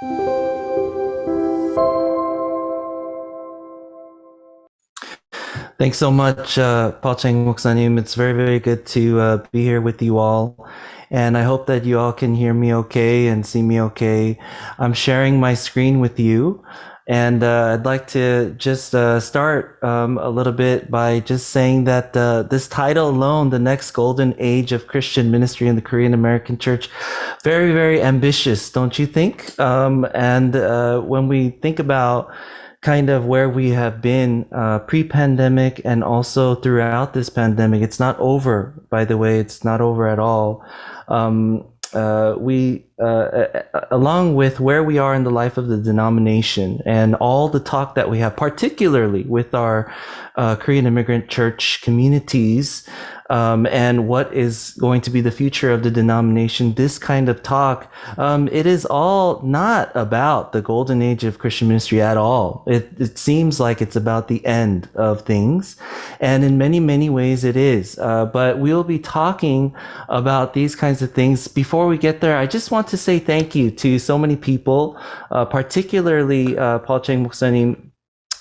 Thanks so much, Paul Chang 목사님. It's very, very good to be here with you all. And I hope that you all can hear me okay and see me okay. I'm sharing my screen with you. And I'd like to just start a little bit by just saying that this title alone, The Next Golden Age of Christian Ministry in the Korean American Church, very, very ambitious, don't you think? And when we think about kind of where we have been pre-pandemic and also throughout this pandemic, it's not over, by the way, it's not over at all. Along with where we are in the life of the denomination and all the talk that we have, particularly with our Korean immigrant church communities, and what is going to be the future of the denomination, this kind of talk, it is all not about the golden age of Christian ministry at all. It seems like it's about the end of things. And in many, many ways it is. But we'll be talking about these kinds of things. Before we get there, I just want to say thank you to so many people, particularly Paul Chang 목사님,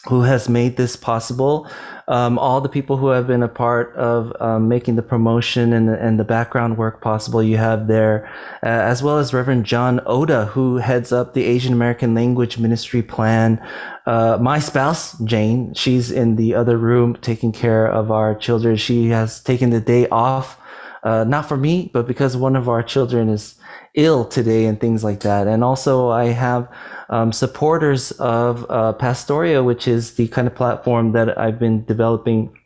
who has made this possible. All the people who have been a part of making the promotion and the background work possible you have there, as well as Reverend John Oda, who heads up the Asian American Language Ministry Plan. My spouse, Jane, she's in the other room taking care of our children. She has taken the day off, not for me, but because one of our children is ill today and things like that. And also I have supporters of Pastoria, which is the kind of platform that I've been developing,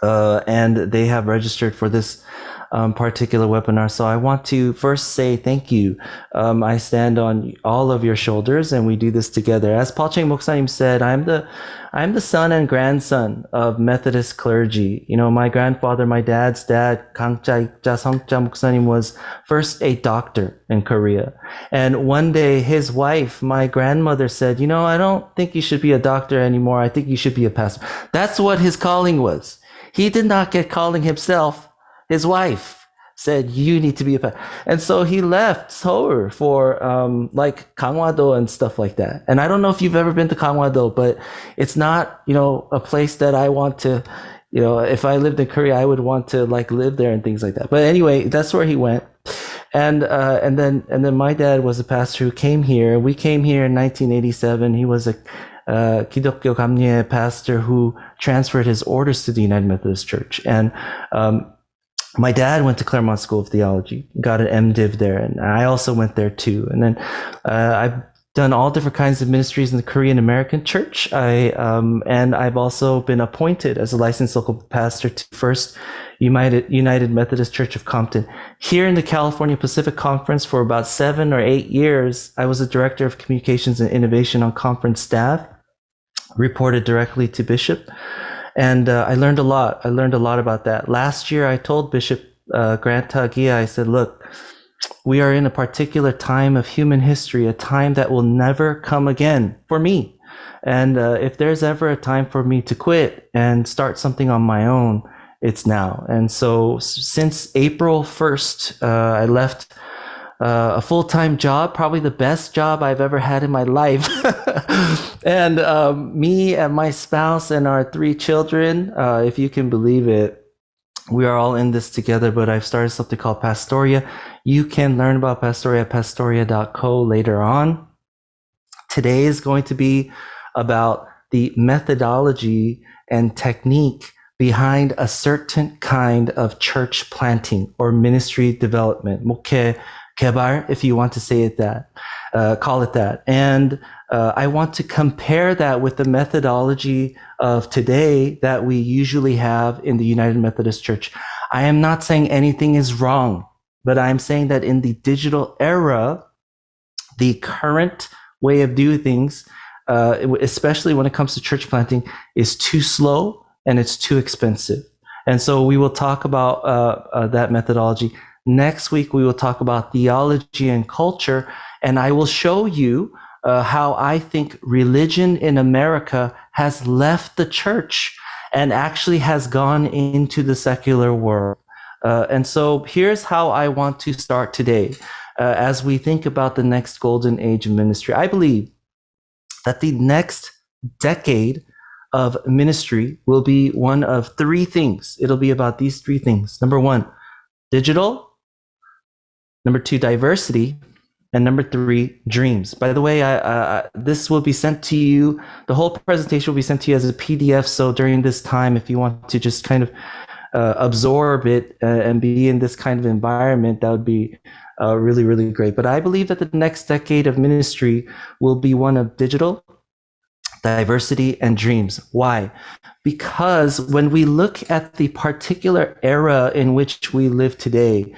and they have registered for this particular webinar. So I want to first say thank you. I stand on all of your shoulders and we do this together. As Paul Chang 목사님 said, I'm the son and grandson of Methodist clergy. You know, my grandfather, my dad's dad, Kang 목사님, was first a doctor in Korea. And one day his wife, my grandmother, said, you know, I don't think you should be a doctor anymore. I think you should be a pastor. That's what his calling was. He did not get calling himself. His wife said, you need to be a pastor. And so he left Seoul for like Gangwon-do and stuff like that. And I don't know if you've ever been to Gangwon-do, but it's not, you know, a place that I want to, you know, if I lived in Korea, I would want to like live there and things like that. But anyway, that's where he went. And then my dad was a pastor who came here. We came here in 1987. He was a 기독교 감리회 pastor who transferred his orders to the United Methodist Church. And my dad went to Claremont School of Theology, got an MDiv there, and I also went there too. And then I've done all different kinds of ministries in the Korean American Church. And I've also been appointed as a licensed local pastor to First United Methodist Church of Compton. Here in the California Pacific Conference for about 7 or 8 years, I was the director of communications and innovation on conference staff, reported directly to Bishop. And I learned a lot. I learned a lot about that. Last year, I told Bishop Grant Tagia, I said, look, we are in a particular time of human history, a time that will never come again for me. And if there's ever a time for me to quit and start something on my own, it's now. And so since April 1st, I left a full-time job, probably the best job I've ever had in my life. And me and my spouse and our 3 children, if you can believe it, we are all in this together, but I've started something called Pastoria. You can learn about Pastoria at pastoria.co later on. Today is going to be about the methodology and technique behind a certain kind of church planting or ministry development. 목회 개발, if you want to say it that, call it that. And I want to compare that with the methodology of today that we usually have in the United Methodist Church. I am not saying anything is wrong, but I'm saying that in the digital era, the current way of doing things, especially when it comes to church planting, is too slow and it's too expensive. And so we will talk about that methodology. Next week, we will talk about theology and culture, and I will show you how I think religion in America has left the church and actually has gone into the secular world. And so here's how I want to start today. as we think about the next golden age of ministry. I believe that the next decade of ministry will be one of three things. It'll be about these three things. Number one, digital. Number two, diversity. And number three, dreams. By the way, this will be sent to you. The whole presentation will be sent to you as a PDF. So during this time, if you want to just kind of absorb it and be in this kind of environment, that would be really, really great. But I believe that the next decade of ministry will be one of digital, diversity, and dreams. Why? Because when we look at the particular era in which we live today,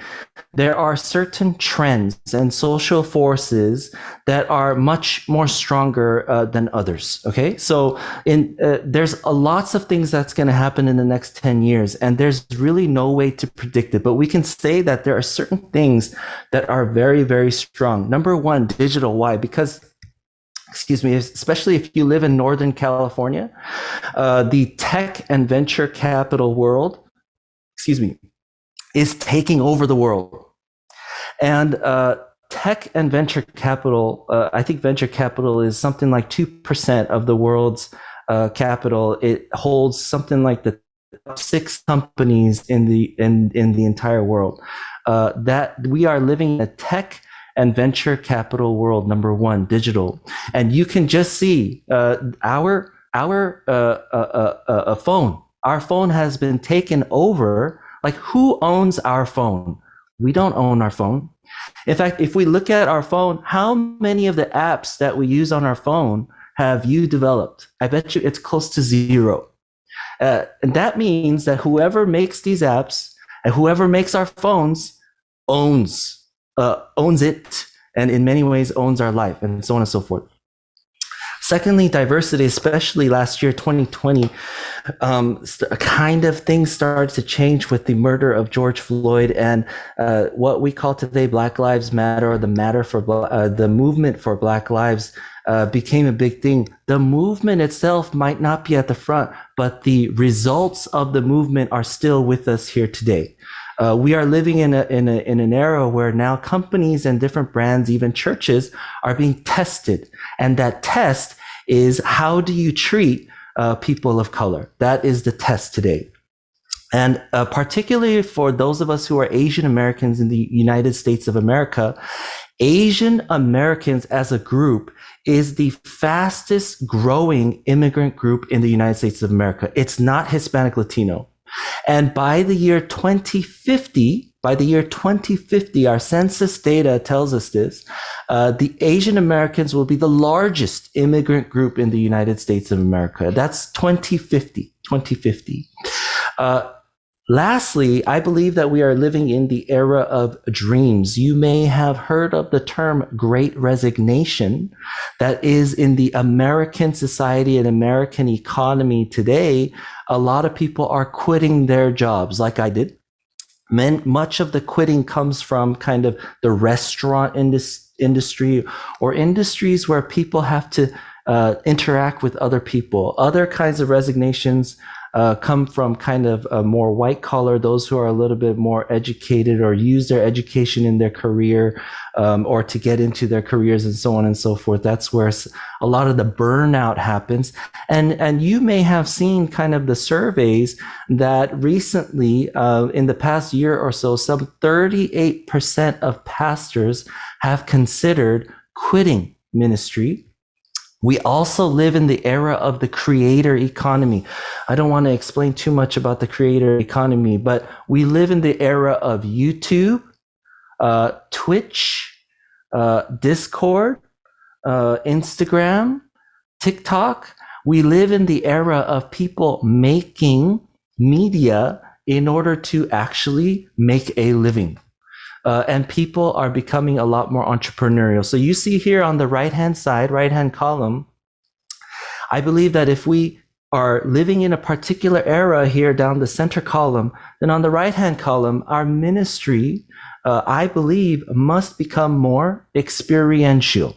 there are certain trends and social forces that are much more stronger than others. Okay, so there's lots of things that's going to happen in the next 10 years, and there's really no way to predict it. But we can say that there are certain things that are very, very strong. Number one, digital. Why? Because especially if you live in Northern California, the tech and venture capital world, is taking over the world. And tech and venture capital, I think venture capital is something like 2% of the world's capital. It holds something like the top 6 companies in the entire world. That we are living in a tech and venture capital world. Number one, digital. And you can just see our phone has been taken over. Like, who owns our phone? We don't own our phone. In fact, if we look at our phone, how many of the apps that we use on our phone have you developed? I bet you it's close to 0. And that means that whoever makes these apps and whoever makes our phones owns it, and in many ways owns our life, and so on and so forth. Secondly, diversity, especially last year, 2020, kind of things started to change with the murder of George Floyd, and what we call today Black Lives Matter, or the movement for Black Lives became a big thing. The movement itself might not be at the front, but the results of the movement are still with us here today. We are living in an era where now companies and different brands, even churches, are being tested. And that test is, how do you treat people of color? That is the test today. And particularly for those of us who are Asian Americans in the United States of America, Asian Americans as a group is the fastest growing immigrant group in the United States of America. It's not Hispanic Latino. And by the year 2050, our census data tells us this, the Asian Americans will be the largest immigrant group in the United States of America. That's 2050. Lastly, I believe that we are living in the era of dreams. You may have heard of the term Great Resignation that is in the American society and American economy today. A lot of people are quitting their jobs, like I did. Much of the quitting comes from kind of the restaurant industry or industries where people have to interact with other people. Other kinds of resignations come from kind of more white collar, those who are a little bit more educated or use their education in their career or to get into their careers and so on and so forth. That's where a lot of the burnout happens. And you may have seen kind of the surveys that recently in the past year or so, some 38% of pastors have considered quitting ministry. We also live in the era of the creator economy. I don't want to explain too much about the creator economy, but we live in the era of YouTube, Twitch, Discord, Instagram, TikTok. We live in the era of people making media in order to actually make a living. And people are becoming a lot more entrepreneurial. So you see here on the right-hand side, right-hand column, I believe that if we are living in a particular era here down the center column, then on the right-hand column, our ministry, I believe, must become more experiential.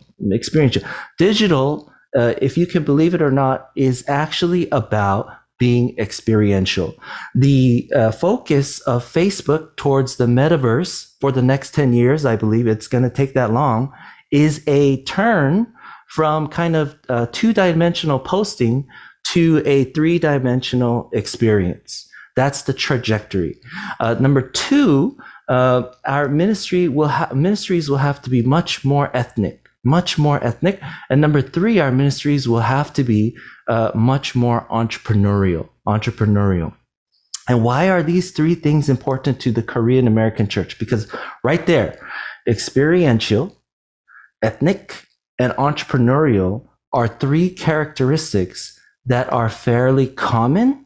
Digital, if you can believe it or not, is actually about being experiential. The focus of Facebook towards the metaverse for the next 10 years, I believe it's going to take that long, is a turn from kind of two-dimensional posting to a three-dimensional experience. That's the trajectory. Number two, our ministries will have to be much more ethnic. And number three, our ministries will have to be much more entrepreneurial. And why are these three things important to the Korean American church? Because right there, experiential, ethnic, and entrepreneurial are three characteristics that are fairly common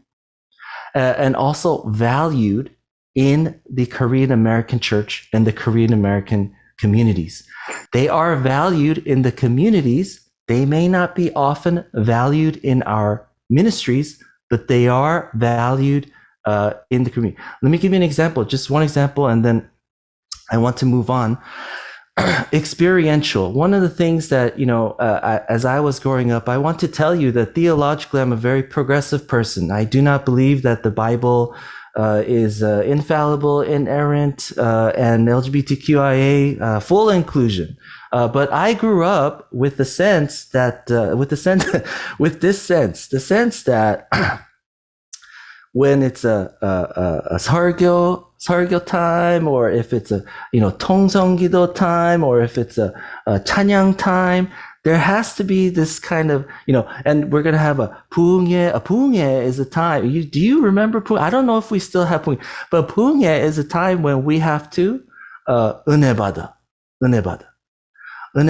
and also valued in the Korean American church and the Korean American communities. They are valued in the communities. They may not be often valued in our ministries, but they are valued in the community. Let me give you an example, just one example, and then I want to move on. Experiential. One of the things that, as I was growing up, I want to tell you that theologically, I'm a very progressive person. I do not believe that the Bible is infallible, inerrant, and LGBTQIA full inclusion. But I grew up with the sense that, the sense that when it's a 설교 time, or if it's a 통성기도 time, or if it's a 찬양 time, there has to be this kind of, and we're going to have a 부흥회. A 부흥회 is a time. Do you remember 부흥회? I don't know if we still have 부흥회, but 부흥회 is a time when we have to 은혜 받아. 은혜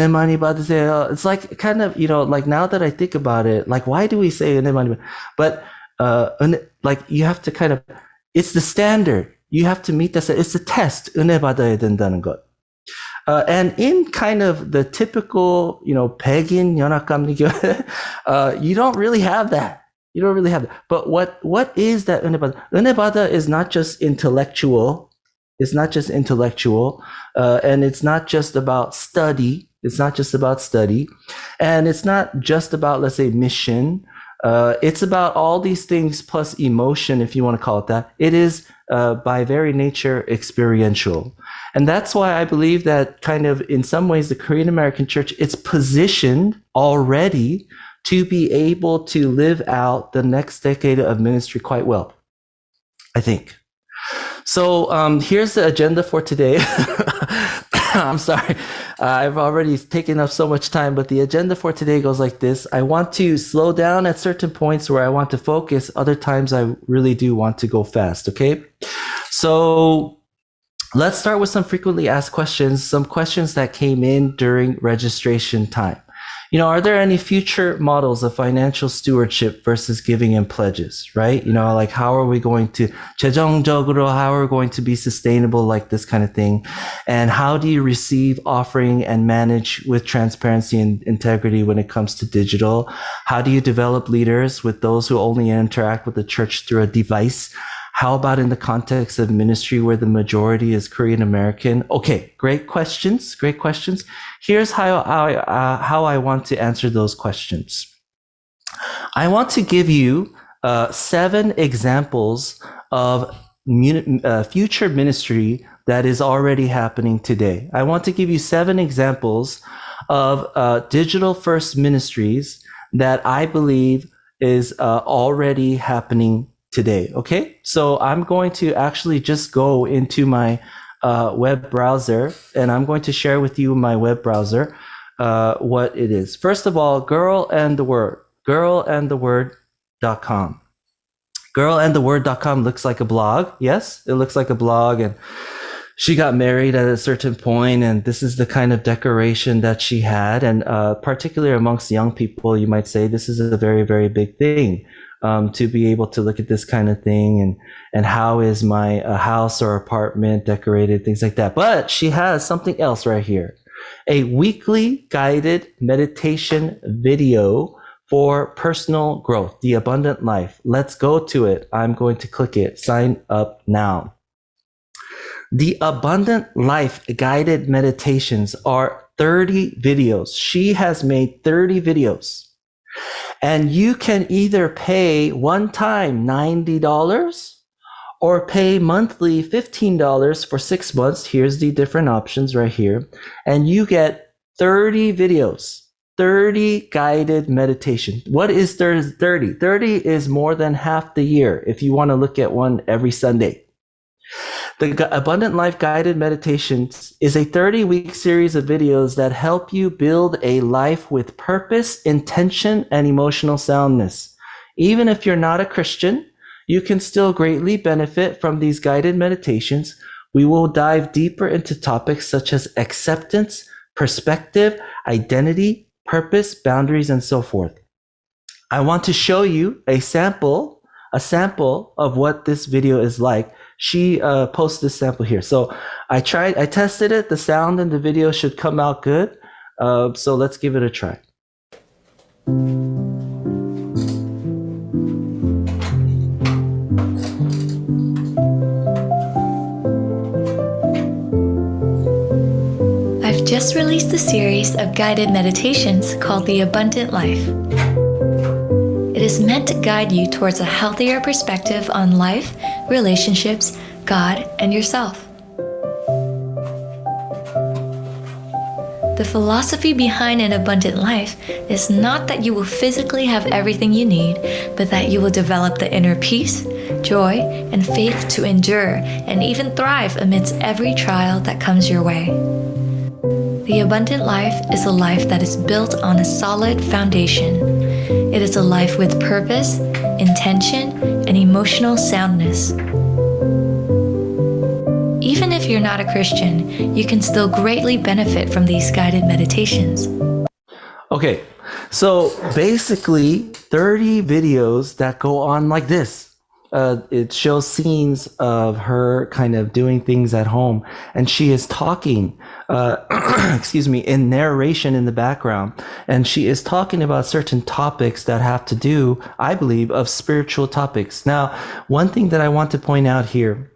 많이 받으세요. It's like kind of, like now that I think about it, like why do we say 은혜 많이 받으세요? But like you have to kind of, it's the standard. You have to meet that. It's a test. 은혜 받아야 된다는 것. And in kind of the typical, 백인 연합감리교회, you don't really have that. But what is that 은혜 받아? 은혜 받아 is not just intellectual. It's not just intellectual. And it's not just about study. And it's not just about, let's say, mission. It's about all these things plus emotion, if you want to call it that. It is by very nature experiential. And that's why I believe that kind of in some ways the Korean American church, it's positioned already to be able to live out the next decade of ministry quite well, I think. So here's the agenda for today. I'm sorry, I've already taken up so much time, but the agenda for today goes like this. I want to slow down at certain points where I want to focus. Other times I really do want to go fast, okay? So let's start with some frequently asked questions, some questions that came in during registration time. Are there any future models of financial stewardship versus giving and pledges, right? Like how are we going to, 재정적으로, how are we going to be sustainable, like this kind of thing? And how do you receive offering and manage with transparency and integrity when it comes to digital? How do you develop leaders with those who only interact with the church through a device? How about in the context of ministry where the majority is Korean American? Okay, great questions. Here's how I want to answer those questions. I want to give you 7 examples of future ministry that is already happening today. I want to give you 7 examples of digital first ministries that I believe is already happening today. Okay, so I'm going to actually just go into my web browser, and I'm going to share with you my web browser what it is. First of all, girlandtheword.com. Girlandtheword.com looks like a blog. Yes, it looks like a blog, and she got married at a certain point, and this is the kind of decoration that she had. And particularly amongst young people, you might say this is a very, very big thing. To be able to look at this kind of thing and how is my house or apartment decorated, things like that. But she has something else right here, a weekly guided meditation video for personal growth, the abundant life. Let's go to it. I'm going to click it. Sign up now. The abundant life guided meditations are 30 videos. She has made 30 videos. And you can either pay one time $90 or pay monthly $15 for 6 months. Here's the different options right here. And you get 30 videos, 30 guided meditation. What is 30? 30 is more than half the year if you want to look at one every Sunday. The Abundant Life Guided Meditations is a 30-week series of videos that help you build a life with purpose, intention, and emotional soundness. Even if you're not a Christian, you can still greatly benefit from these guided meditations. We will dive deeper into topics such as acceptance, perspective, identity, purpose, boundaries, and so forth. I want to show you a sample of what this video is like. She posts this sample here. So I tested it. The sound and the video should come out good. So let's give it a try. I've just released a series of guided meditations called The Abundant Life. It is meant to guide you towards a healthier perspective on life, relationships, God, and yourself. The philosophy behind an abundant life is not that you will physically have everything you need, but that you will develop the inner peace, joy, and faith to endure and even thrive amidst every trial that comes your way. The abundant life is a life that is built on a solid foundation. It is a life with purpose, intention, and emotional soundness. Even if you're not a Christian, you can still greatly benefit from these guided meditations. Okay, so basically 30 videos that go on like this. It shows scenes of her kind of doing things at home, and she is talking, in narration in the background, and she is talking about certain topics that have to do, I believe, of spiritual topics. Now, one thing that I want to point out here,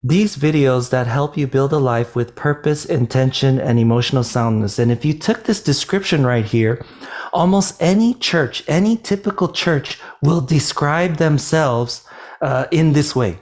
these videos that help you build a life with purpose, intention, and emotional soundness. And if you took this description right here, almost any church, any typical church will describe themselves in this way.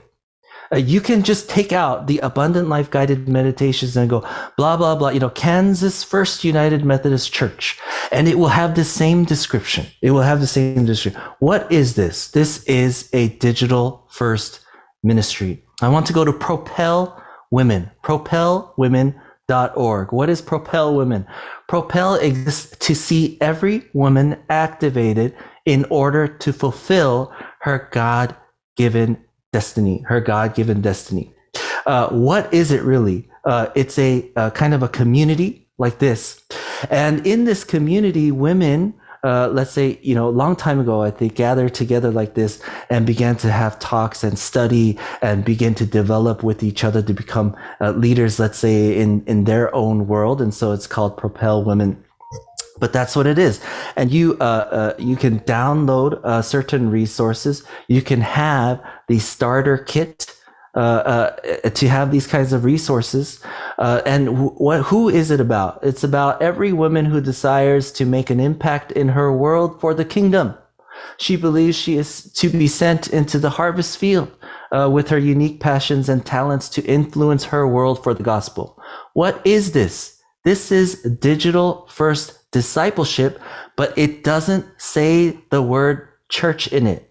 You can just take out the Abundant Life Guided Meditations and go, blah, blah, blah, Kansas First United Methodist Church. And it will have the same description. It will have the same description. What is this? This is a digital first ministry. I want to go to Propel Women, propelwomen.org. What is Propel Women? Propel exists to see every woman activated in order to fulfill her God-given destiny, What is it really? It's a kind of a community like this. And in this community, women, let's say, a long time ago, I think, gathered together like this and began to have talks and study and begin to develop with each other to become leaders, let's say, in their own world. And so it's called Propel Women. But that's what it is. And you can download certain resources. You can have the starter kit to have these kinds of resources. And who is it about? It's about every woman who desires to make an impact in her world for the kingdom. She believes she is to be sent into the harvest field with her unique passions and talents to influence her world for the gospel. What is this? This is digital first discipleship, but it doesn't say the word church in it.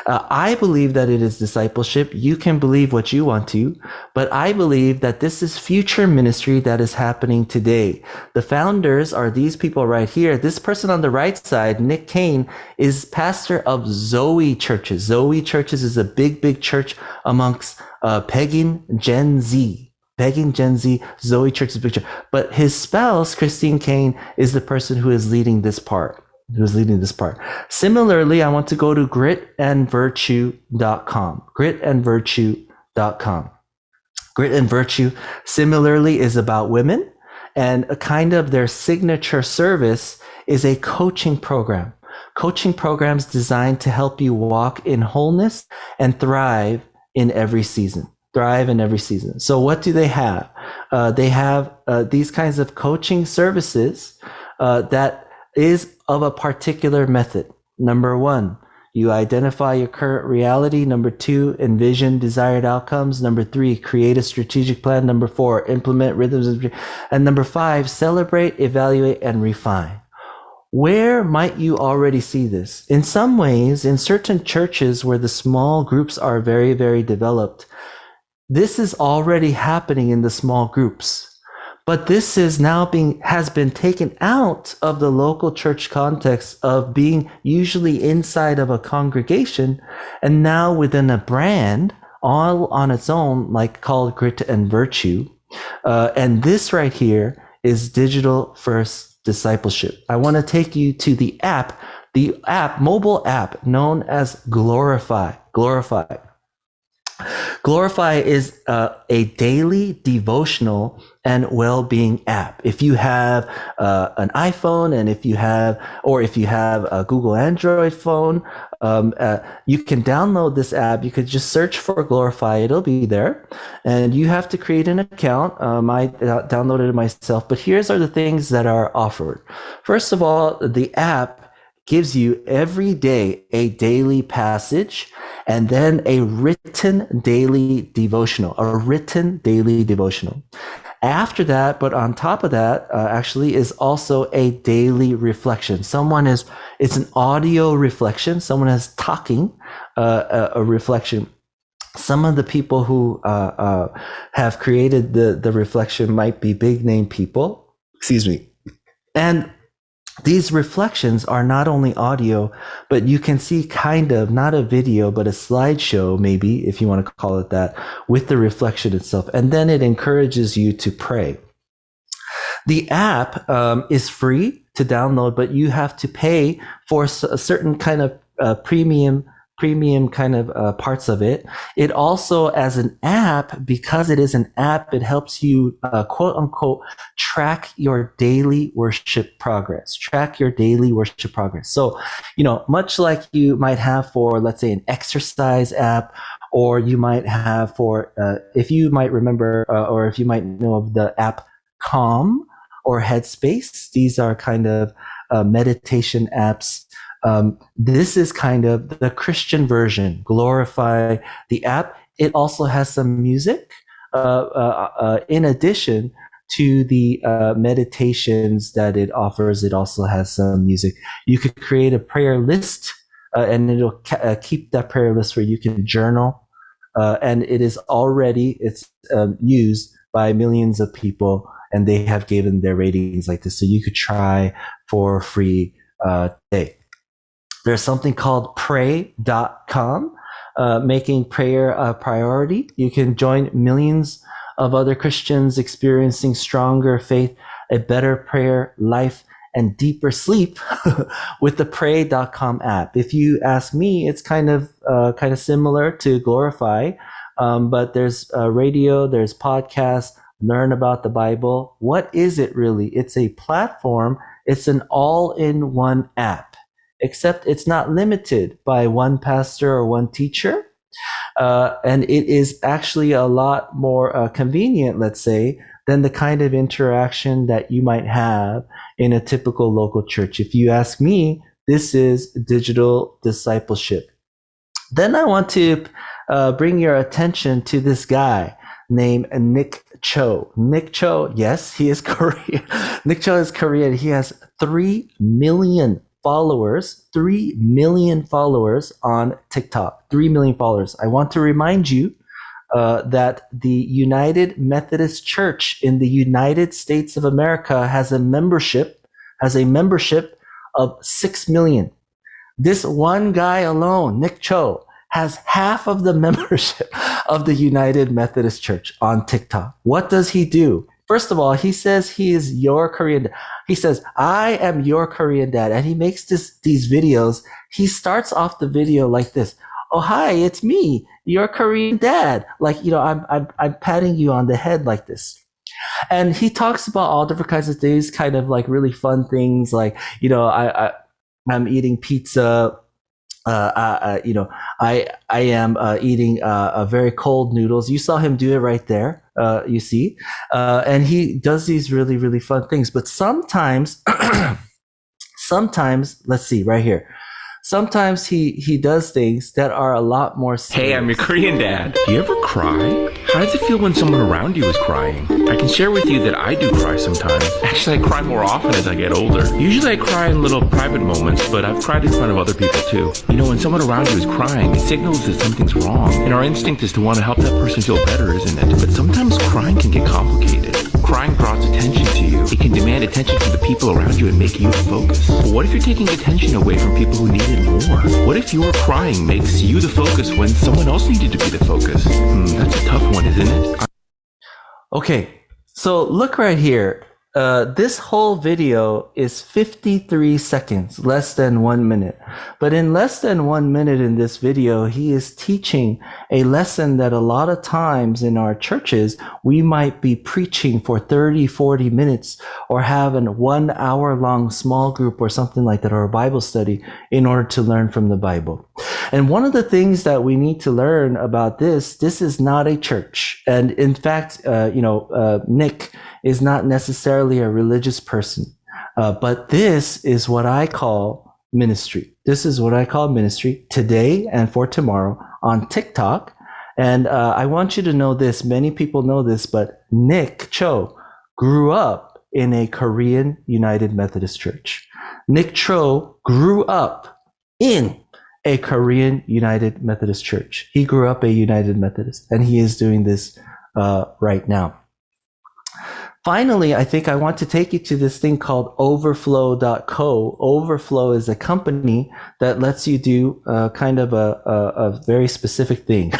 I believe that it is discipleship. You can believe what you want to, but I believe that this is future ministry that is happening today. The founders are these people right here. This person on the right side, Nick Kang, is pastor of Zoe Churches. Zoe Churches is a big church amongst pagan Gen Z. Zoe Church is a big church. But his spouse, Christine Kang, is the person who is leading this part. Similarly, I want to go to gritandvirtue.com. Gritandvirtue.com. Grit and Virtue similarly is about women, and a kind of their signature service is a coaching program. Coaching programs designed to help you walk in wholeness and thrive in every season. So what do they have? They have these kinds of coaching services that is of a particular method. Number 1, you identify your current reality. Number 2, envision desired outcomes. Number 3, create a strategic plan. Number 4, implement rhythms. And number 5, celebrate, evaluate, and refine. Where might you already see this? In some ways, in certain churches where the small groups are very, very developed, this is already happening in the small groups. But this is now has been taken out of the local church context of being usually inside of a congregation and now within a brand all on its own, like called Grit and Virtue. And this right here is digital first discipleship. I want to take you to the mobile app known as Glorify. Glorify is a daily devotional and well-being app. If you have an iPhone and if you have a Google Android phone, you can download this app. You could just search for Glorify. It'll be there. And you have to create an account. I downloaded it myself. But here's are the things that are offered. First of all, the app gives you every day a daily passage and then a written daily devotional. After that, but on top of that, actually is also a daily reflection. It's an audio reflection. Someone is talking, a reflection. Some of the people who have created the reflection might be big name people. Excuse me. And these reflections are not only audio, but you can see kind of not a video, but a slideshow, maybe, if you want to call it that, with the reflection itself. And then it encourages you to pray. The app is free to download, but you have to pay for a certain kind of premium kind of parts of it. It also, as an app, because it is an app, it helps you quote unquote track your daily worship progress. So, much like you might have for, let's say, an exercise app, or you might have for, if you might remember, or if you might know of the app Calm or Headspace, these are kind of meditation apps. This is kind of the Christian version, Glorify, the app. It also has some music in addition to the meditations that it offers. It also has some music. You could create a prayer list and it'll keep that prayer list where you can journal. And it's used by millions of people, and they have given their ratings like this. So you could try for free today. There's something called pray.com, making prayer a priority. You can join millions of other Christians experiencing stronger faith, a better prayer life, and deeper sleep with the pray.com app. If you ask me, it's kind of similar to Glorify, but there's radio, there's podcasts, learn about the Bible. What is it really? It's a platform. It's an all-in-one app. Except it's not limited by one pastor or one teacher. And it is actually a lot more convenient, let's say, than the kind of interaction that you might have in a typical local church. If you ask me, this is digital discipleship. Then I want to bring your attention to this guy named Nick Cho. Nick Cho, yes, he is Korean. Nick Cho is Korean. He has 3 million followers on TikTok, 3 million followers. I want to remind you that the United Methodist Church in the United States of America has a membership of 6 million. This one guy alone, Nick Cho, has half of the membership of the United Methodist Church on TikTok. What does he do? First of all, he says he is your Korean dad. He says, I am your Korean dad. And he makes these videos. He starts off the video like this. Oh, hi, it's me, your Korean dad. Like, I'm patting you on the head like this. And he talks about all different kinds of things, kind of like really fun things. Like, I'm eating pizza. I am eating very cold noodles. You saw him do it right there. You see, and he does these really, really fun things. But sometimes, let's see right here. Sometimes he does things that are a lot more serious. Hey, I'm your Korean dad. Do you ever cry? How does it feel when someone around you is crying? I can share with you that I do cry sometimes. Actually, I cry more often as I get older. Usually I cry in little private moments, but I've cried in front of other people too. You know, when someone around you is crying, it signals that something's wrong. And our instinct is to want to help that person feel better, isn't it? But sometimes crying can get complicated. Crying draws attention to you. It can demand attention from the people around you and make you the focus. But what if you're taking attention away from people who need it more? What if your crying makes you the focus when someone else needed to be the focus? That's a tough one, isn't it? Okay, so look right here. This whole video is 53 seconds, less than 1 minute. But in less than 1 minute in this video, he is teaching a lesson that a lot of times in our churches, we might be preaching for 30, 40 minutes or have a 1 hour long small group or something like that, or a Bible study in order to learn from the Bible. And one of the things that we need to learn about this is not a church. And in fact, Nick is not necessarily a religious person, but this is what I call ministry. This is what I call ministry today and for tomorrow on TikTok. And I want you to know this. Many people know this, but Nick Cho grew up in a Korean United Methodist Church. Nick Cho grew up in a Korean United Methodist Church. He grew up a United Methodist, and he is doing this right now. Finally, I think I want to take you to this thing called Overflow.co. Overflow is a company that lets you do kind of a very specific thing.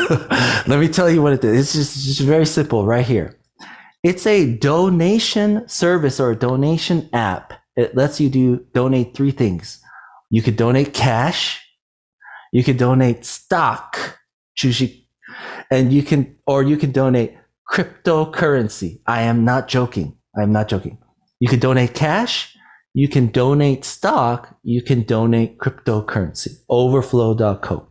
Let me tell you what it is. It's just very simple right here. It's a donation service or a donation app. It lets you donate 3 things. You could donate cash, you could donate stock, 주식, and you can donate cryptocurrency. I am not joking. You can donate cash, you can donate stock, you can donate cryptocurrency. Overflow.co.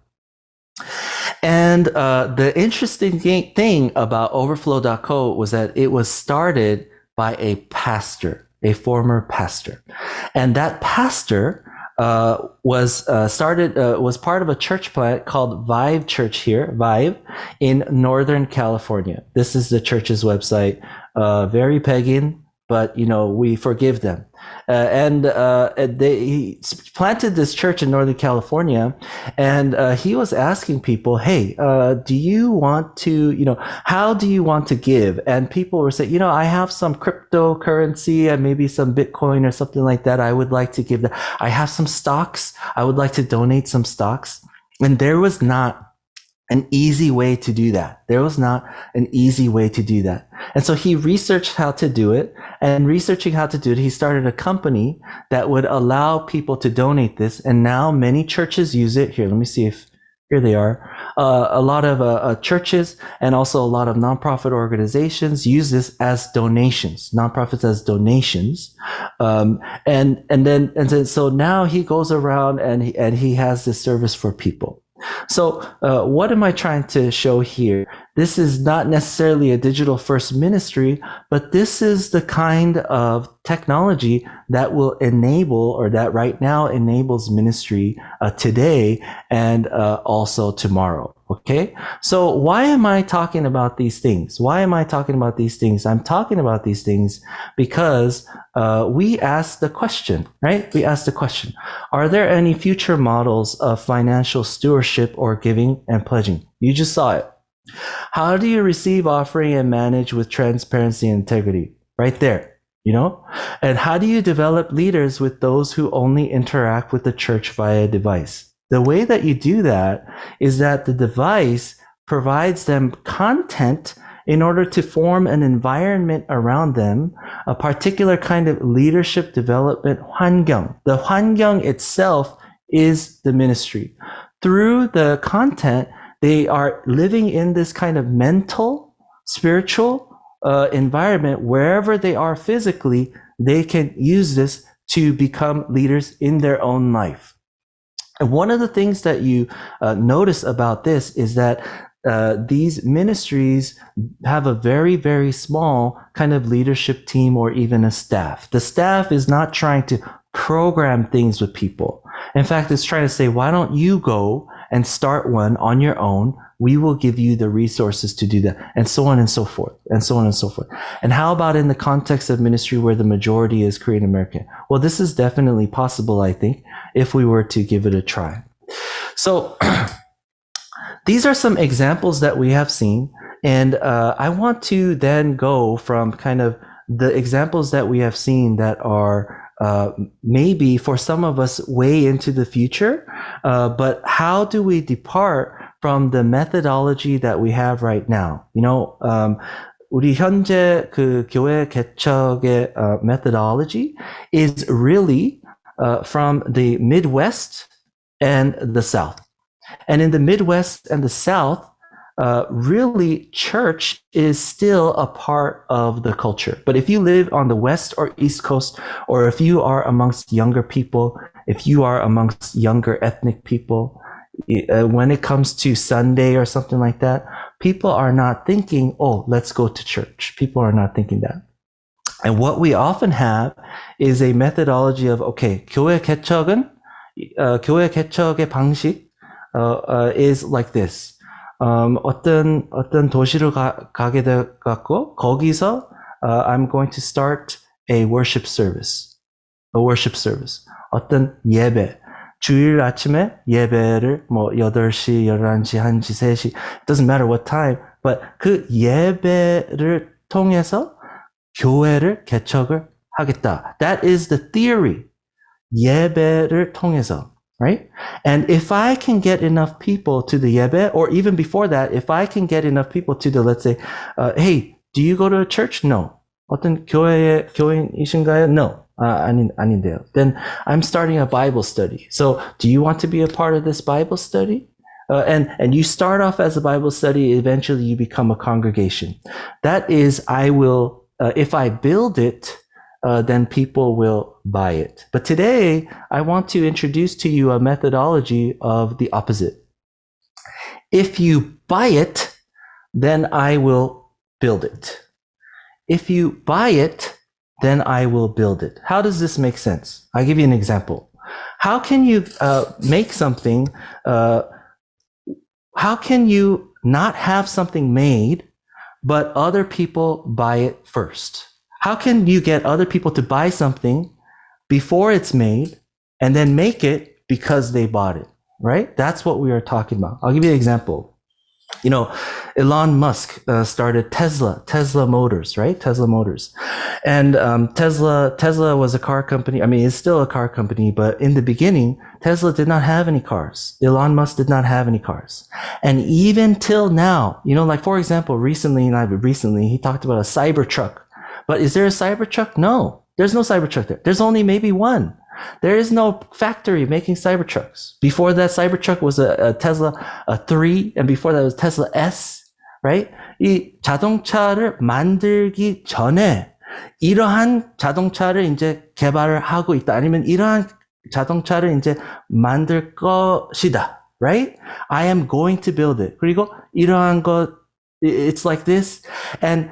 And the interesting thing about Overflow.co was that it was started by a pastor, a former pastor. And that pastor was part of a church plant called Vive Church here, Vive, in Northern California. This is the church's website. Very pagan, but we forgive them. He planted this church in Northern California, and he was asking people, hey, do you want to, how do you want to give? And people were saying, I have some cryptocurrency and maybe some Bitcoin or something like that. I would like to give that. I have some stocks. I would like to donate some stocks. And there was not an easy way to do that. And so he researched how to do it, and researching how to do it, he started a company that would allow people to donate this. And now many churches use it. Here, let me see if, here they are. A lot of churches and also a lot of nonprofit organizations use this as donations, nonprofits as donations. So now he goes around and he has this service for people. So what am I trying to show here? This is not necessarily a digital first ministry, but this is the kind of technology that will enable, or that right now enables ministry today and also tomorrow. Okay, so why am I talking about these things? I'm talking about these things because we asked the question, right? Are there any future models of financial stewardship or giving and pledging? You just saw it. How do you receive offering and manage with transparency and integrity? Right there, And how do you develop leaders with those who only interact with the church via a device? The way that you do that is that the device provides them content in order to form an environment around them, a particular kind of leadership development 환경. The 환경 itself is the ministry. Through the content, they are living in this kind of mental, spiritual environment. Wherever they are physically, they can use this to become leaders in their own life. And one of the things that you notice about this is that these ministries have a very, very small kind of leadership team or even a staff. The staff is not trying to program things with people. In fact, it's trying to say, why don't you go and start one on your own? We will give you the resources to do that, and so on and so forth, and so on and so forth. And how about in the context of ministry where the majority is Korean American? Well, this is definitely possible, I think, if we were to give it a try. So these are some examples that we have seen, and I want to then go from kind of the examples that we have seen that are maybe for some of us way into the future, but how do we depart from the methodology that we have right now? You know, 우리 현재 그 교회 개척의 methodology is really from the Midwest and the South. And in the Midwest and the South, really church is still a part of the culture. But if you live on the West or East Coast, or if you are amongst younger people, if you are amongst younger ethnic people, when it comes to Sunday or something like that, people are not thinking, oh, let's go to church. People are not thinking that. And what we often have is a methodology of, okay, 교회 개척은, 교회 개척의 방식, is like this. 어떤 도시로 가게 돼갖고, 거기서, I'm going to start a worship service. 어떤 예배. 주일 아침에 예배를 뭐 8시, 11시, 1시, 3시, doesn't matter what time, but 그 예배를 통해서 교회를 개척을 하겠다. That is the theory. 예배를 통해서, right? And if I can get enough people to the 예배, or even before that, if I can get enough people to the, let's say, hey, do you go to a church? No. 어떤 교회의 교인이신가요? No. 아닌데요. Then I'm starting a Bible study. So do you want to be a part of this Bible study? And you start off as a Bible study, eventually you become a congregation. That is, I will, if I build it, then people will buy it. But today, I want to introduce to you a methodology of the opposite. If you buy it, then I will build it. If you buy it, then I will build it. How does this make sense? I'll give you an example. How can you make something, how can you not have something made, but other people buy it first? How can you get other people to buy something before it's made and then make it because they bought it, right? That's what we are talking about. I'll give you an example. You know, Elon Musk started Tesla Motors, right? Tesla Motors. And Tesla was a car company. I mean, it's still a car company, but in the beginning, Tesla did not have any cars. Elon Musk did not have any cars. And even till now, you know, like for example, recently, he talked about a Cybertruck. But is there a Cybertruck? No, there's no Cybertruck there. There's only maybe one. There is no factory making Cybertrucks. Before that, Cybertruck was a Tesla 3, and before that was Tesla S, right? 이 자동차를 만들기 전에 이러한 자동차를 이제 개발을 하고 있다. 아니면 이러한 자동차를 이제 만들 것이다, right? I am going to build it. 그리고 이러한 것, it's like this. And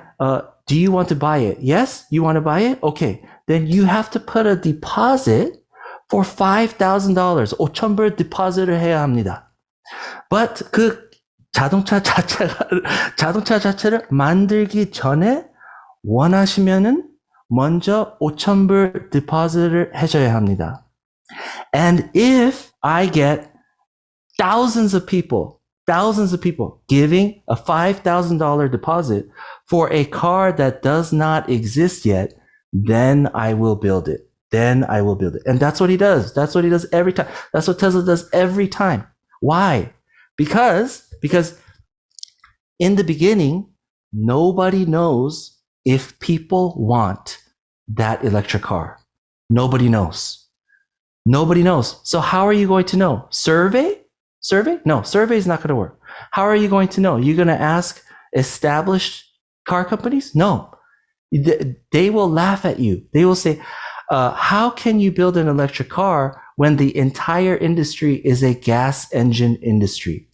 do you want to buy it? Yes, you want to buy it? Okay. Then you have to put a deposit for $5,000. 5,000불 deposit을 해야 합니다. But 그 자동차 자체를 만들기 전에 원하시면은 먼저 5,000불 deposit을 해줘야 합니다. And if I get thousands of people giving a $5,000 deposit for a car that does not exist yet, then I will build it. And that's what he does. That's what he does every time. That's what Tesla does every time. Why? Because in the beginning, nobody knows if people want that electric car. Nobody knows. So how are you going to know? Survey? No, survey is not going to work. How are you going to know? You're going to ask established car companies? No. They will laugh at you. They will say, How can you build an electric car when the entire industry is a gas engine industry?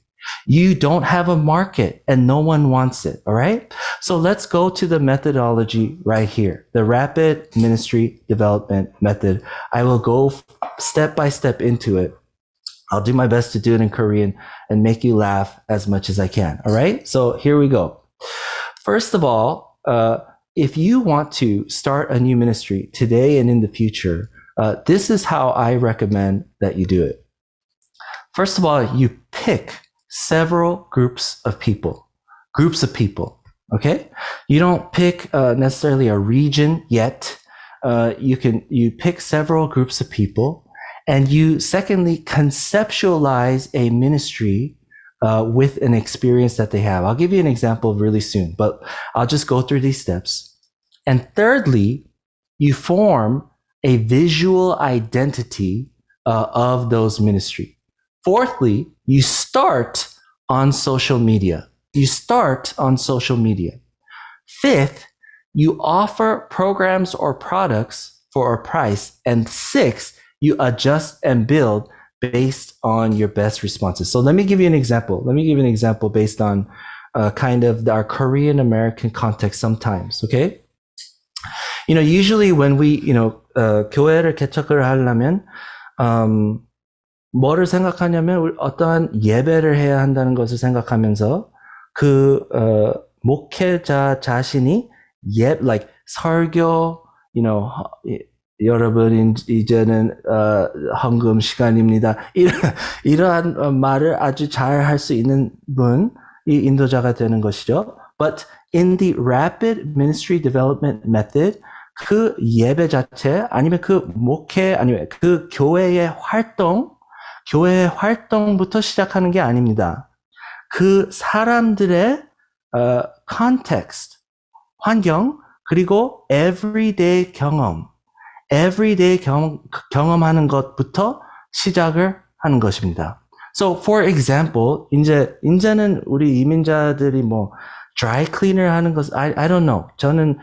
You don't have a market and no one wants it, all right? So let's go to the methodology right here, the rapid ministry development method. I will go step by step into it. I'll do my best to do it in Korean and make you laugh as much as I can, all right? So here we go. First of all, if you want to start a new ministry today and in the future, this is how I recommend that you do it. First of all, you pick several groups of people, okay? You don't pick necessarily a region yet. You pick several groups of people, and you secondly conceptualize a ministry with an experience that they have. I'll give you an example really soon, but I'll just go through these steps. And thirdly, you form a visual identity of those ministry. Fourthly, you start on social media. Fifth, you offer programs or products for a price. And sixth, you adjust and build based on your best responses. So let me give you an example. Based on kind of our Korean American context sometimes, okay? Usually when we, 교회를 개척을 하려면, 뭐를 생각하냐면 어떠한 예배를 해야 한다는 것을 생각하면서 목회자 자신이 like 설교, 여러분 이제는 헌금 시간입니다. 이러한 말을 아주 잘 할 수 있는 분이 인도자가 되는 것이죠. But in the rapid ministry development method, 그 예배 자체 아니면 그 목회 아니면 그 교회의 활동부터 시작하는 게 아닙니다. 그 사람들의 context, 환경, 그리고 everyday 경험하는 것부터 시작을 하는 것입니다. So for example, 이제는 우리 이민자들이 뭐 dry cleaner 하는 것, I don't know. 저는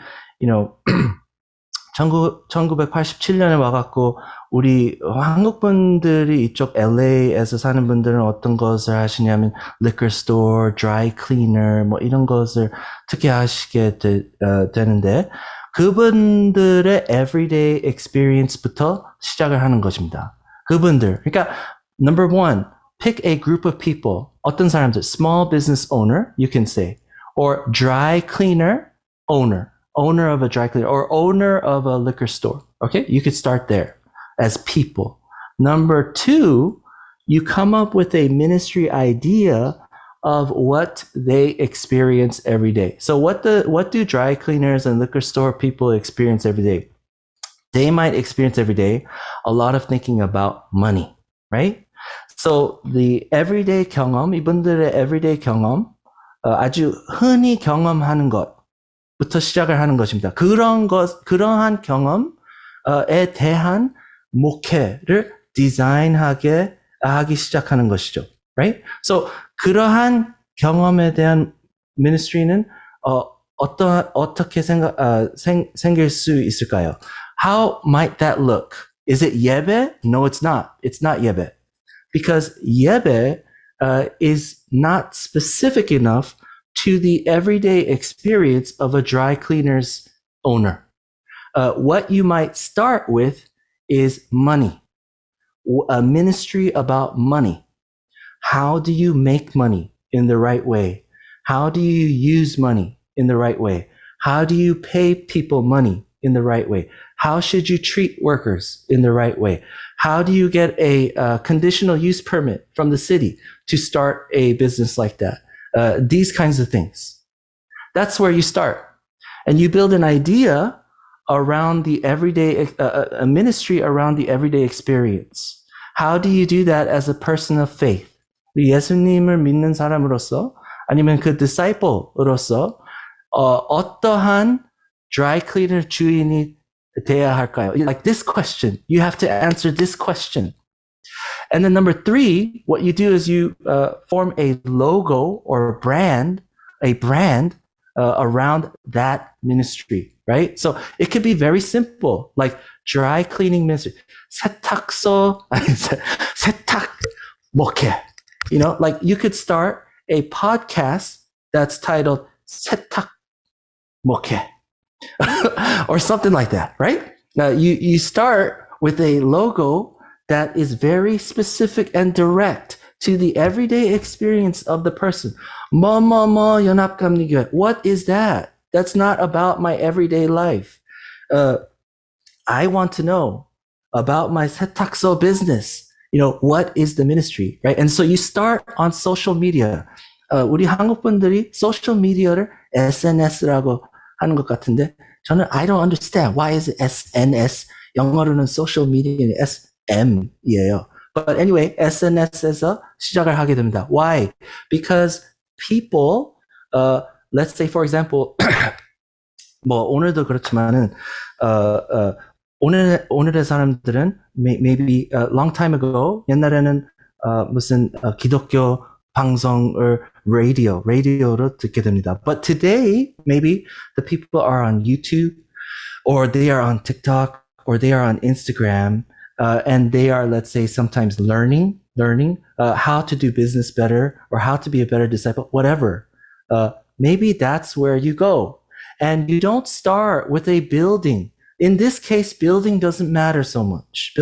1987년에 와갖고 우리 한국 분들이 이쪽 LA에서 사는 분들은 어떤 것을 하시냐면 liquor store, dry cleaner 뭐 이런 것을 특히 하시게 되는데 그분들의 everyday experience부터 시작을 하는 것입니다. 그러니까 number one, pick a group of people. 어떤 사람들, small business owner, you can say, or dry cleaner owner of a dry cleaner, or owner of a liquor store. Okay, you could start there as people. Number two, you come up with a ministry idea of what they experience every day. So what do dry cleaners and liquor store people experience every day? They might experience every day a lot of thinking about money, right? So the everyday 경험, 이분들의 everyday 경험, 아주 흔히 경험하는 것부터 시작을 하는 것입니다. 그러한 경험에 대한 목회를 하기 시작하는 것이죠. Right? So 그러한 경험에 대한 ministry는 어떻게 생길 수 있을까요? How might that look? Is it 예배? No, it's not. It's not 예배. Because 예배 is not specific enough to the everyday experience of a dry cleaner's owner. What you might start with is money. A ministry about money. How do you make money in the right way? How do you use money in the right way? How do you pay people money in the right way? How should you treat workers in the right way? How do you get a conditional use permit from the city to start a business like that? These kinds of things. That's where you start. And you build an idea around the everyday, a ministry around the everyday experience. How do you do that as a person of faith? 예수님을 믿는 사람으로서 아니면 그 disciple으로서 어떠한 dry cleaner 주인이 돼야 할까요? Like this question. You have to answer this question. And then number three, what you do is you form a logo or a brand around that ministry. right? So it could be very simple, like dry cleaning ministry, 세탁소, 세탁 목회. You know, like you could start a podcast that's titled 세탁 목회 or something like that, right? Now you start with a logo that is very specific and direct to the everyday experience of the person. 연합감리교회. What is that? That's not about my everyday life. I want to know about my 세탁소 business. You know, what is the ministry, right? And so you start on social media. 우리 한국 분들이 social media를 SNS라고 하는 것 같은데, 저는 I don't understand. Why is it SNS? 영어로는 social media는 SM이에요. But anyway, SNS에서 시작을 하게 됩니다. Why? Because people, let's say for example, 뭐 오늘도 그렇지만은 오늘의 사람들은 maybe a long time ago 옛날에는 무슨 기독교 방송을 radio로 듣게 됩니다. But today, maybe the people are on YouTube, or they are on TikTok, or they are on Instagram, and they are, let's say, sometimes learning how to do business better, or how to be a better disciple, whatever. Maybe that's where you go. And you don't start with a building. In this case, building doesn't matter so much.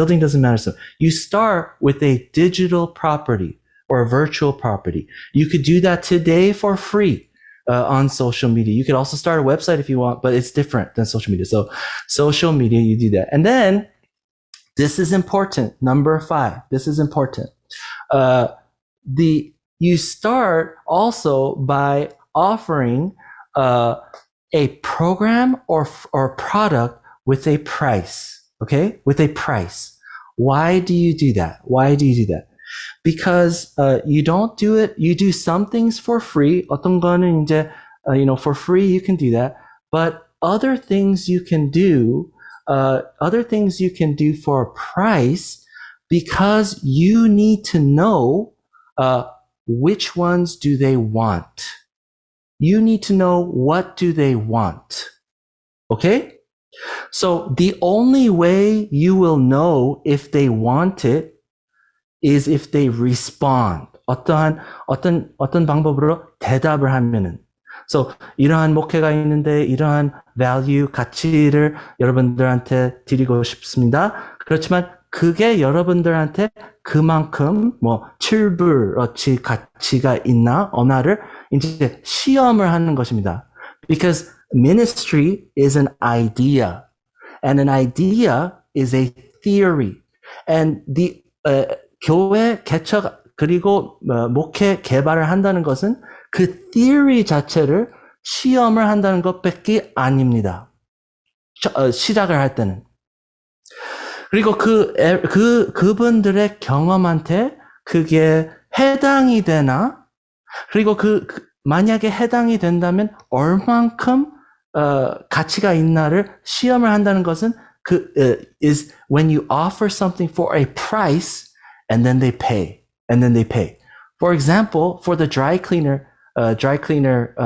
You start with a digital property or a virtual property. You could do that today for free on social media. You could also start a website if you want, but it's different than social media. So social media, you do that. And then this is important. Number 5. This is important. You start also by offering a program or product with a price. Okay? With a price. Why do you do that? Because you don't do it. You do some things for free. 어떤 거는 이제 for free you can do that. But other things you can do for a price, because you need to know which ones do they want. You need to know what do they want. Okay? So the only way you will know if they want it is if they respond. 어떤 방법으로 대답을 하면은. So 이러한 목회가 있는데 이러한 value, 가치를 여러분들한테 드리고 싶습니다. 그렇지만 그게 여러분들한테 그만큼 출불어치 가치가 있나 없나를 이제 시험을 하는 것입니다. Because ministry is an idea, and an idea is a theory, and the 교회 개척 그리고 목회 개발을 한다는 것은 그 theory 자체를 시험을 한다는 것밖에 아닙니다. 시작을 할 때는. 그리고 그분들의 경험한테 그게 해당이 되나? 그리고 만약에 해당이 된다면 얼만큼 가치가 있나를 시험을 한다는 것은 is when you offer something for a price and then they pay. For example, for the dry cleaner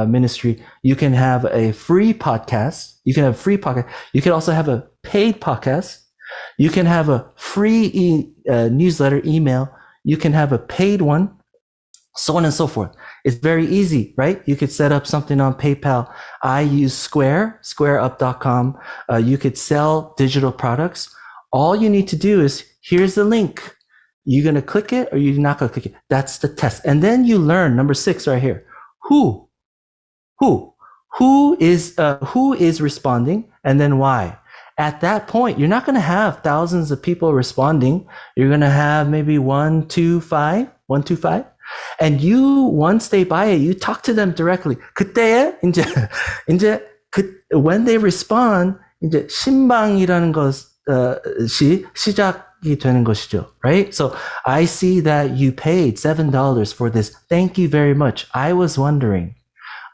ministry, you can have a free podcast. You can also have a paid podcast. You can have a free newsletter email. You can have a paid one, so on and so forth. It's very easy, right? You could set up something on PayPal. I use squareup.com. You could sell digital products. All you need to do is, here's the link. You're going to click it or you're not going to click it. That's the test. And then you learn, number 6 right here. Who is responding, and then why? At that point, you're not going to have thousands of people responding. You're going to have maybe 1, 2, 5. And you, once they buy it, you talk to them directly. 그때에 when they respond, 이제 신방이라는 것이 시작이 되는 것이죠, right? So I see that you paid $7 for this. Thank you very much. I was wondering,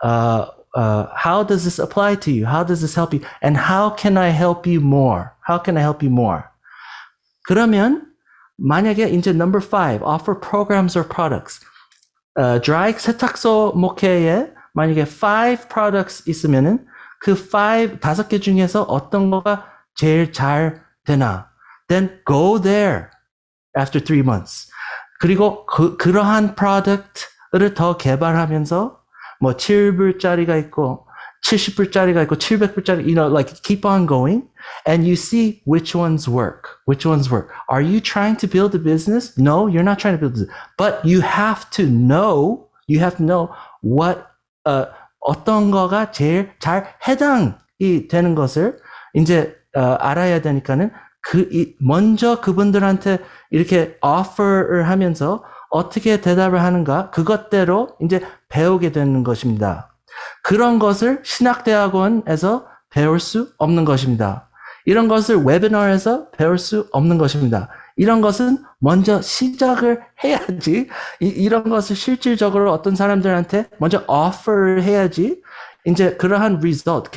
how does this apply to you? How does this help you? And how can I help you more? 그러면 만약에 이제 number 5, offer programs or products. dry 세탁소 목회에 만약에 5 products 있으면은 다섯 개 중에서 어떤 거가 제일 잘 되나? Then go there after 3 months. 그리고 그러한 프로덕트를 더 개발하면서 뭐 7불짜리가 있고 70불짜리가 있고 700불짜리, like keep on going and you see which ones work. Are you trying to build a business? No, you're not trying to build a business. But you have to know what, 어떤 거가 제일 잘 해당이 되는 것을 이제, 알아야 되니까는 먼저 그분들한테 이렇게 offer를 하면서 어떻게 대답을 하는가, 그것대로 이제 배우게 되는 것입니다. 그런 것을 신학대학원에서 배울 수 없는 것입니다. 이런 것을 웨비나에서 배울 수 없는 것입니다. 이런 것은 먼저 시작을 해야지, 이런 것을 실질적으로 어떤 사람들한테 먼저 offer를 해야지, 이제 그러한 result,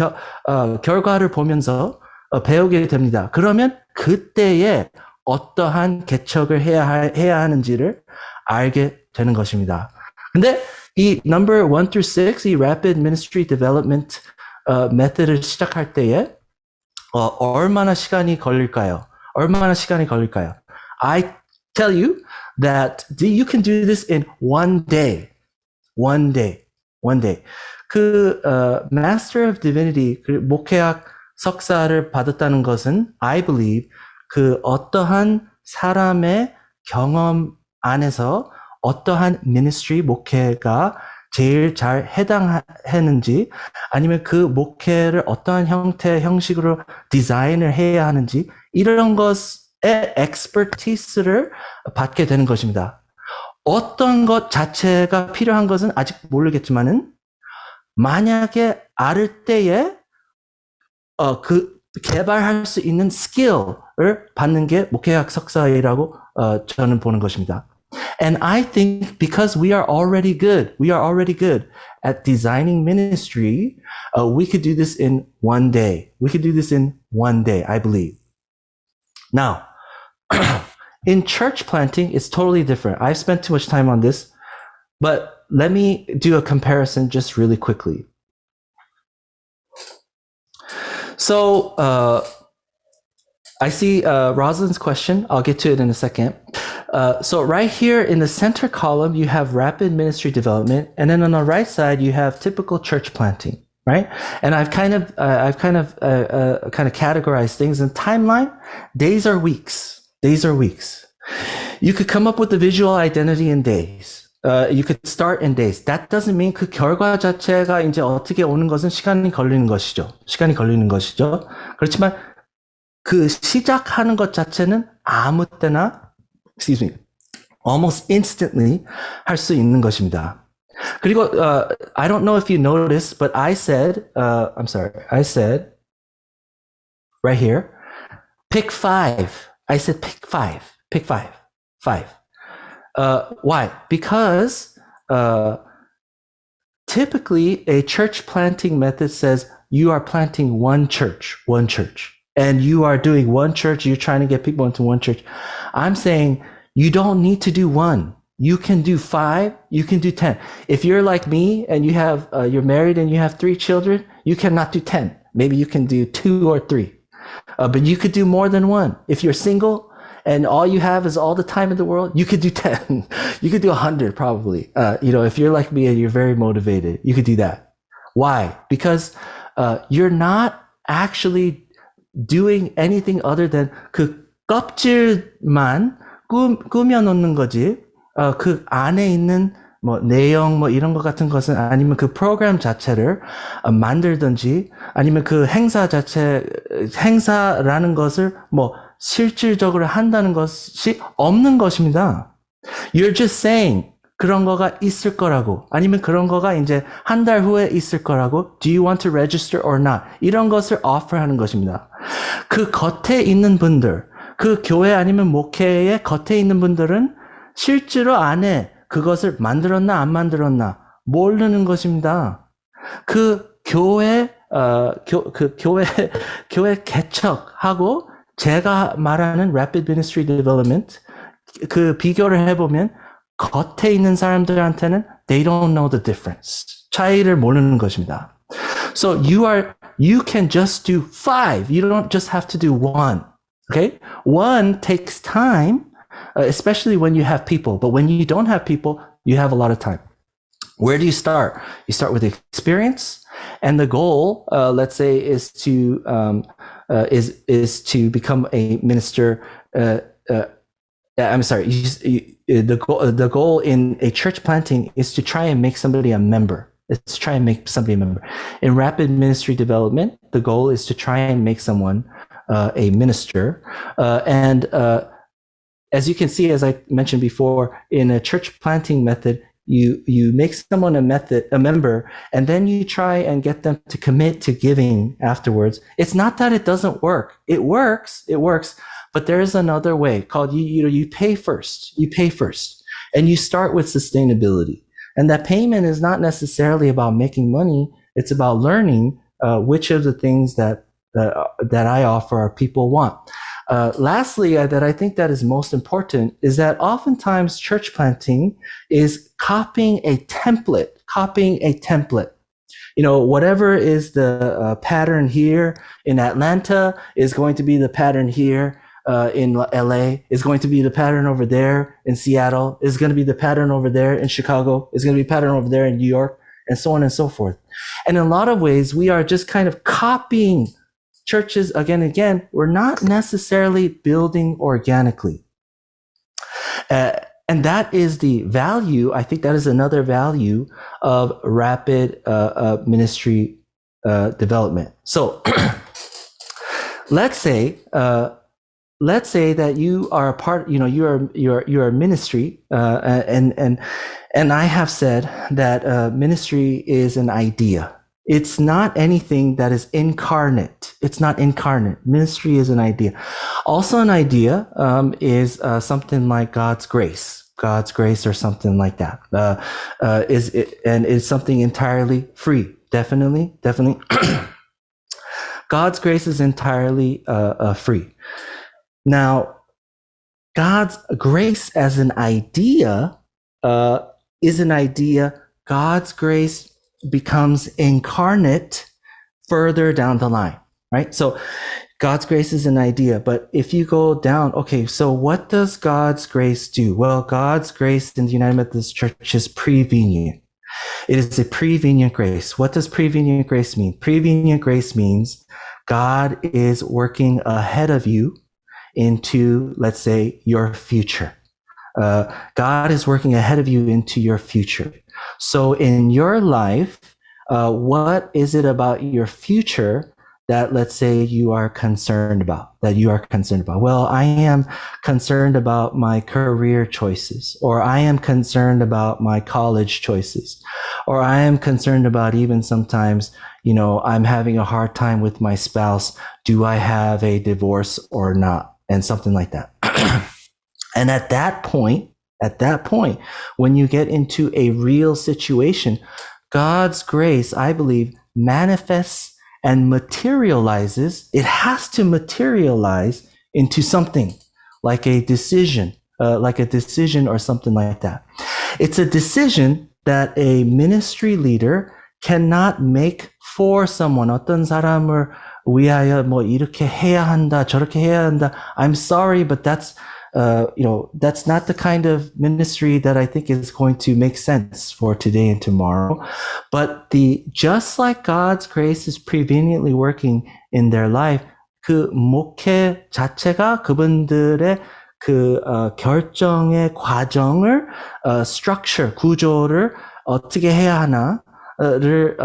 결과를 보면서 배우게 됩니다. 그러면 그때에 어떠한 개척을 해야 하는지를 알게 되는 것입니다. 근데 이 number 1 through 6, 이 rapid ministry development method를 시작할 때에 얼마나 시간이 걸릴까요? I tell you that you can do this in one day. 그 Master of Divinity, 그 목회학 석사를 받았다는 것은 I believe 그 어떠한 사람의 경험 안에서 어떠한 ministry, 목회가 제일 잘 해당하는지, 아니면 그 목회를 어떠한 형식으로 디자인을 해야 하는지, 이런 것의 expertise를 받게 되는 것입니다. 어떤 것 자체가 필요한 것은 아직 모르겠지만은, 만약에 알 때에 개발할 수 있는 스킬을 받는 게 목회학 석사이라고 저는 보는 것입니다. And I think because we are already good at designing ministry, we could do this in one day. I believe. Now, in church planting, it's totally different. I've spent too much time on this, but let me do a comparison just really quickly. So, I see Rosalind's question. I'll get to it in a second. So right here in the center column, you have rapid ministry development, and then on the right side, you have typical church planting, right? And I've kind of categorized things in timeline. Days are weeks. You could come up with the visual identity in days. You could start in days. That doesn't mean 그 결과 자체가 이제 어떻게 오는 것은 시간이 걸리는 것이죠. 그렇지만 그 시작하는 것 자체는 아무 때나, almost instantly 할 수 있는 것입니다. 그리고 I don't know if you noticed, but I said right here, pick 5. I said pick 5. Why? Because typically a church planting method says you are planting one church. And you are doing one church, you're trying to get people into one church. I'm saying you don't need to do one. You can do 5, you can do 10. If you're like me and you have, you're married and you have 3 children, you cannot do 10. Maybe you can do 2 or 3. But you could do more than one. If you're single and all you have is all the time in the world, you could do 10. You could do 100 probably. If you're like me and you're very motivated, you could do that. Why? Because you're not actually doing anything other than 그 껍질만 꾸며놓는 거지, 그 안에 있는 뭐 내용 뭐 이런 것 같은 것은, 아니면 그 프로그램 자체를 만들든지, 아니면 그 행사라는 것을 뭐 실질적으로 한다는 것이 없는 것입니다. You're just saying 그런 거가 있을 거라고, 아니면 그런 거가 이제 한 달 후에 있을 거라고, do you want to register or not? 이런 것을 offer하는 것입니다. 그 겉에 있는 분들, 그 교회 아니면 목회의 겉에 있는 분들은 실제로 안에 그것을 만들었나 안 만들었나 모르는 것입니다. 그 교회 개척하고 제가 말하는 rapid ministry development, 그 비교를 해보면 겉에 있는 사람들한테는 they don't know the difference. 차이를 모르는 것입니다. So you are You can just do 5. You don't just have to do 1. Okay? 1 takes time, especially when you have people. But when you don't have people, you have a lot of time. Where do you start? You start with experience, and the goal, let's say, is to become a minister. I'm sorry. The goal in a church planting is to try and make somebody a member. Let's try and make somebody a member. In rapid ministry development, the goal is to try and make someone a minister. And as you can see, as I mentioned before, in a church planting method, you make someone a member, and then you try and get them to commit to giving afterwards. It's not that it doesn't work. It works, but there is another way called you pay first. You pay first, and you start with sustainability. And that payment is not necessarily about making money. It's about learning which of the things that I offer people want. Lastly, that I think that is most important is that oftentimes church planting is copying a template. Whatever is the pattern here in Atlanta is going to be the pattern here in LA, is going to be the pattern over there in Seattle, is going to be the pattern over there in Chicago, is going to be the pattern over there in New York, and so on and so forth. And in a lot of ways, we are just kind of copying churches again and again. We're not necessarily building organically. And that is the value, I think that is another value of rapid ministry development. So let's say that you are a part, you're a ministry, and I have said that ministry is an idea. It's not anything that is incarnate. It's not incarnate. Ministry is an idea. Also an idea is something like God's grace or something like that. Is something entirely free. Definitely. God's grace is entirely free. Now, God's grace as an idea is an idea. God's grace becomes incarnate further down the line, right? So God's grace is an idea, but if you go down, okay, so what does God's grace do? Well, God's grace in the United Methodist Church is prevenient. It is a prevenient grace. What does prevenient grace mean? Prevenient grace means God is working ahead of you into, let's say, your future. God is working ahead of you into your future. So in your life, what is it about your future that, let's say, you are concerned about? Well, I am concerned about my career choices, or I am concerned about my college choices, or I am concerned about even sometimes, I'm having a hard time with my spouse. Do I have a divorce or not? And something like that. And at that point, when you get into a real situation, God's grace, I believe, manifests and materializes. It has to materialize into something like a decision or something like that. It's a decision that a ministry leader cannot make for someone. 어떤 사람을 위하여 이렇게 해야 한다, 저렇게 해야 한다. I'm sorry, but that's not the kind of ministry that I think is going to make sense for today and tomorrow. But just like God's grace is prevenient working in their life, 그 목회 자체가 그분들의 결정의 과정을, structure, 구조를 어떻게 해야 하나를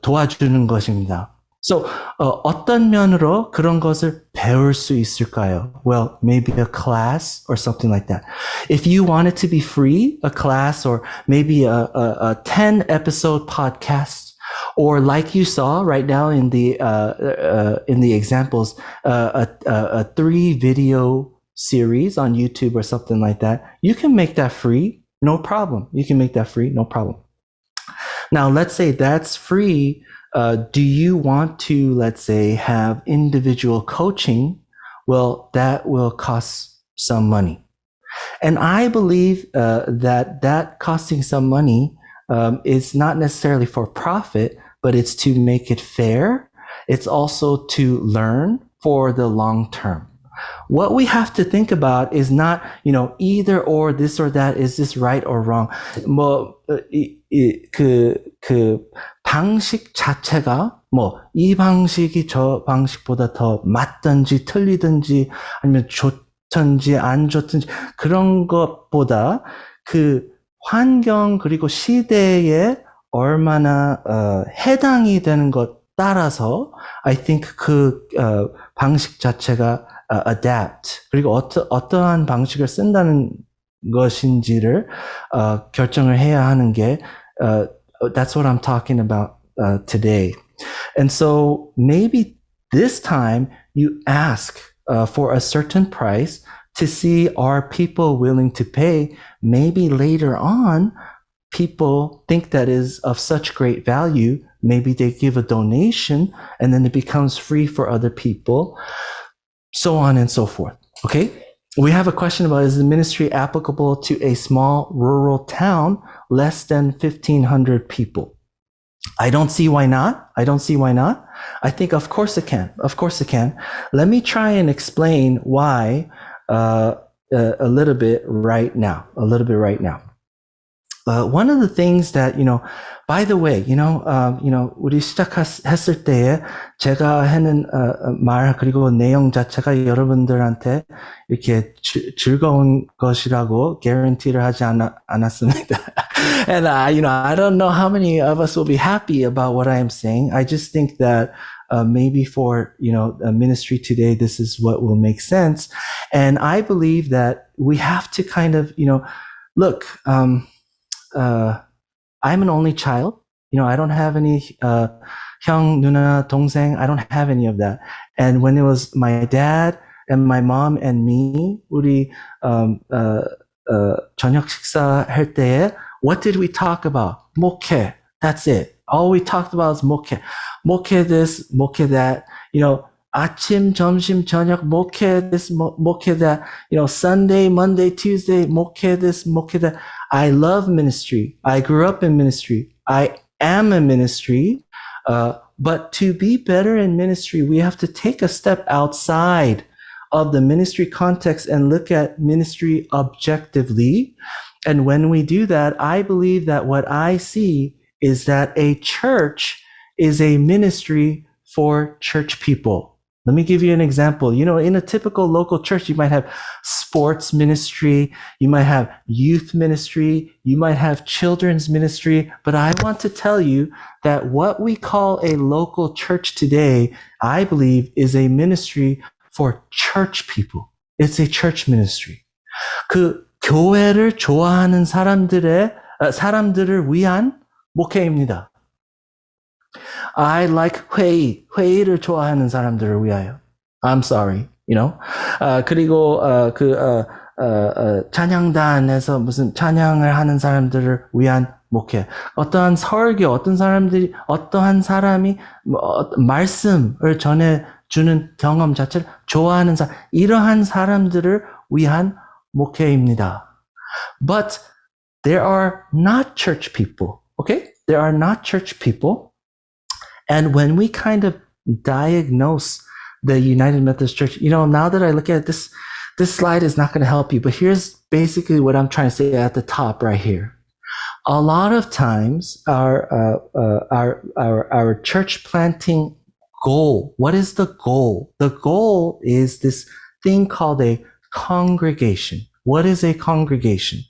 도와주는 것입니다. So, 어떤 면으로 그런 것을 배울 수 있을까요? Well, maybe a class or something like that. If you want it to be free, a class, or maybe a 10 episode podcast, or like you saw right now in the examples, a 3 video series on YouTube or something like that, you can make that free, no problem. Now, let's say that's free. Do you want to, let's say, have individual coaching? Well, that will cost some money. And I believe that costing some money is not necessarily for profit, but it's to make it fair It's also to learn for the long term. What we have to think about is not, either or, this or that, is this right or wrong? 방식 자체가 이 방식이 저 방식보다 더 맞든지 틀리든지 아니면 좋든지 안 좋든지 그런 것보다 그 환경 그리고 시대에 얼마나 해당이 되는 것 따라서 I think 그 방식 자체가 adapt 그리고 어떠한 방식을 쓴다는 것인지를 결정을 해야 하는 게 that's what I'm talking about today. And so maybe this time you ask for a certain price to see are people willing to pay. Maybe later on people think that is of such great value. Maybe they give a donation and then it becomes free for other people, so on and so forth. Okay? We have a question about, is the ministry applicable to a small rural town, less than 1,500 people? I don't see why not. I think of course it can. Let me try and explain why a little bit right now. One of the things that, by the way, 우리 시작했을 때에 제가 하는 말 그리고 내용 자체가 여러분들한테 이렇게 즐거운 것이라고 guarantee를 하지 않았습니다. And I don't know how many of us will be happy about what I am saying. I just think that maybe for, a ministry today, this is what will make sense. And I believe that we have to kind of, look, I'm an only child. I don't have any 형, 누나, 동생. I don't have any of that. And when it was my dad and my mom and me, 우리 저녁 식사 할 때에 what did we talk about? 목회. That's it. All we talked about is 목회. 목회 this, 목회 that. 아침, 점심, 저녁, 목회 this, 목회 that. Sunday, Monday, Tuesday, 목회 this, 목회 that. I love ministry. I grew up in ministry. I am a ministry. But to be better in ministry, we have to take a step outside of the ministry context and look at ministry objectively. And when we do that, I believe that what I see is that a church is a ministry for church people. Let me give you an example. In a typical local church, you might have sports ministry, you might have youth ministry, you might have children's ministry, but I want to tell you that what we call a local church today, I believe, is a ministry for church people. It's a church ministry. 그 교회를 좋아하는 사람들을 위한 목회입니다. I like 회의를 좋아하는 사람들을 위하여. I'm sorry, 그리고 찬양단에서 무슨 찬양을 하는 사람들을 위한 목회. 어떠한 설교, 어떠한 사람이 말씀을 전해주는 경험 자체를 좋아하는 사람, 이러한 사람들을 위한 목회입니다. But there are not church people, okay? There are not church people. And when we kind of diagnose the United Methodist Church, now that I look at it, this slide is not going to help you, but here's basically what I'm trying to say at the top right here. A lot of times our church planting goal, what is the goal? The goal is this thing called a congregation. What is a congregation?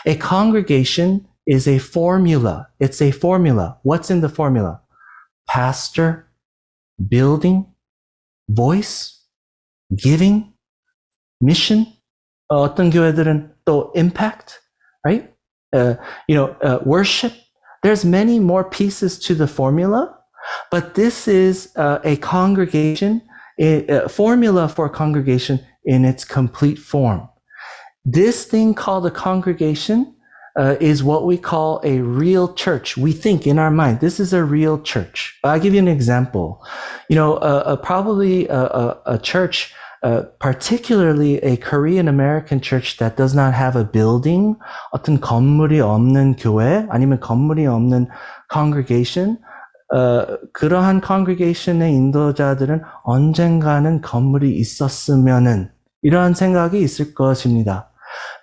A congregation is a formula. It's a formula. What's in the formula? Pastor, building, voice, giving, mission. 어떤 교회들은 또 impact, right? Worship. There's many more pieces to the formula, but this is a congregation, a formula for a congregation in its complete form. This thing called a congregation is what we call a real church. We think in our mind, this is a real church. I'll give you an example. Probably a church, particularly a Korean American church that does not have a building, 어떤 건물이 없는 교회, 아니면 건물이 없는 congregation, 그러한 congregation의 인도자들은 언젠가는 건물이 있었으면은 이러한 생각이 있을 것입니다.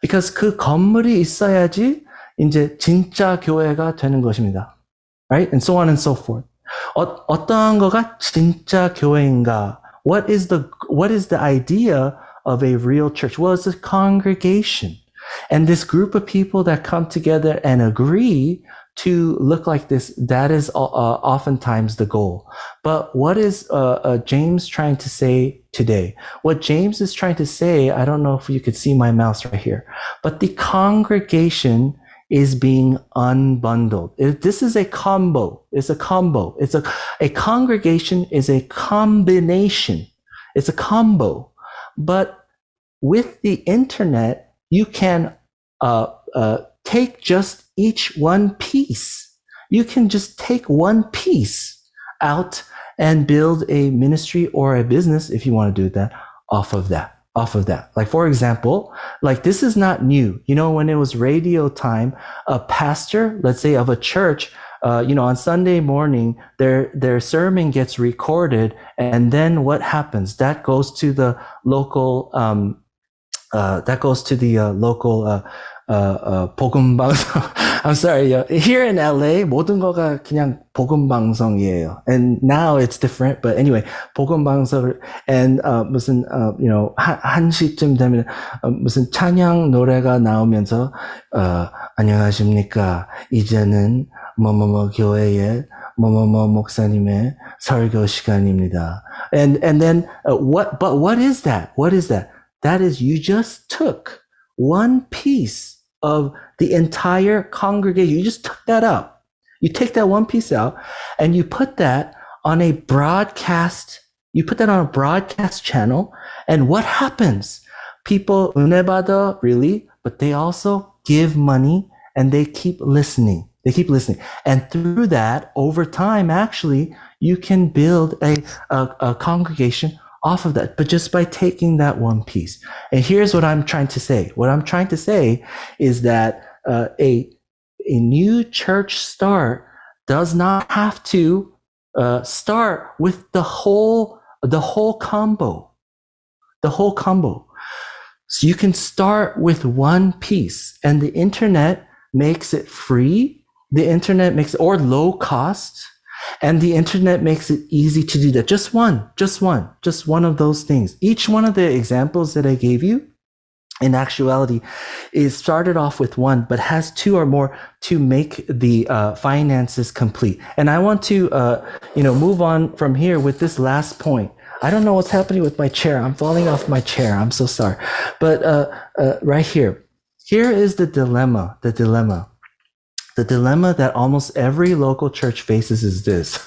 Because 그 건물이 있어야지 이제 진짜 교회가 되는 것입니다. Right? And so on and so forth. 어떠한 거가 진짜 교회인가? What is the idea of a real church? Well, it's a congregation. And this group of people that come together and agree to look like this, that is oftentimes the goal. But what is James trying to say today? What James is trying to say, I don't know if you could see my mouse right here, but the congregation is being unbundled. This is a combo. It's a combo. A congregation is a combination. It's a combo. But with the internet, you can take just each one piece. You can just take one piece out and build a ministry or a business, if you want to do that, off of that. Like, for example, like this is not new. You know, when it was radio time, a pastor, let's say of a church, on Sunday morning, their sermon gets recorded, and then what happens? That goes to the local, 복음 방송. I'm sorry. Here in LA, 모든 거가 그냥 복음 방송이에요. And now it's different. But anyway, 복음 방송, and 무슨 한 시쯤 되면 무슨 찬양 노래가 나오면서 안녕하십니까? 이제는 뭐뭐뭐 교회의 뭐뭐뭐 목사님의 설교 시간입니다. And then what is that? What is that? That is, you just took one piece of the entire congregation. You just took that out. You take that one piece out and you put that on a broadcast. You put that on a broadcast channel. And what happens? People 은혜 받아, really, but they also give money and they keep listening. They keep listening. And through that, over time, actually, you can build a congregation off of that, but just by taking that one piece. And here's what I'm trying to say. What I'm trying to say is that a new church start does not have to start with the whole combo. The whole combo. So you can start with one piece, and the internet makes it free. The internet makes it, or low cost. And the internet makes it easy to do that. Just one of those things. Each one of the examples that I gave you, in actuality, is started off with one, but has two or more to make the finances complete. And I want to, move on from here with this last point. I don't know what's happening with my chair. I'm falling off my chair. I'm so sorry. But right here is the dilemma. The dilemma that almost every local church faces is this.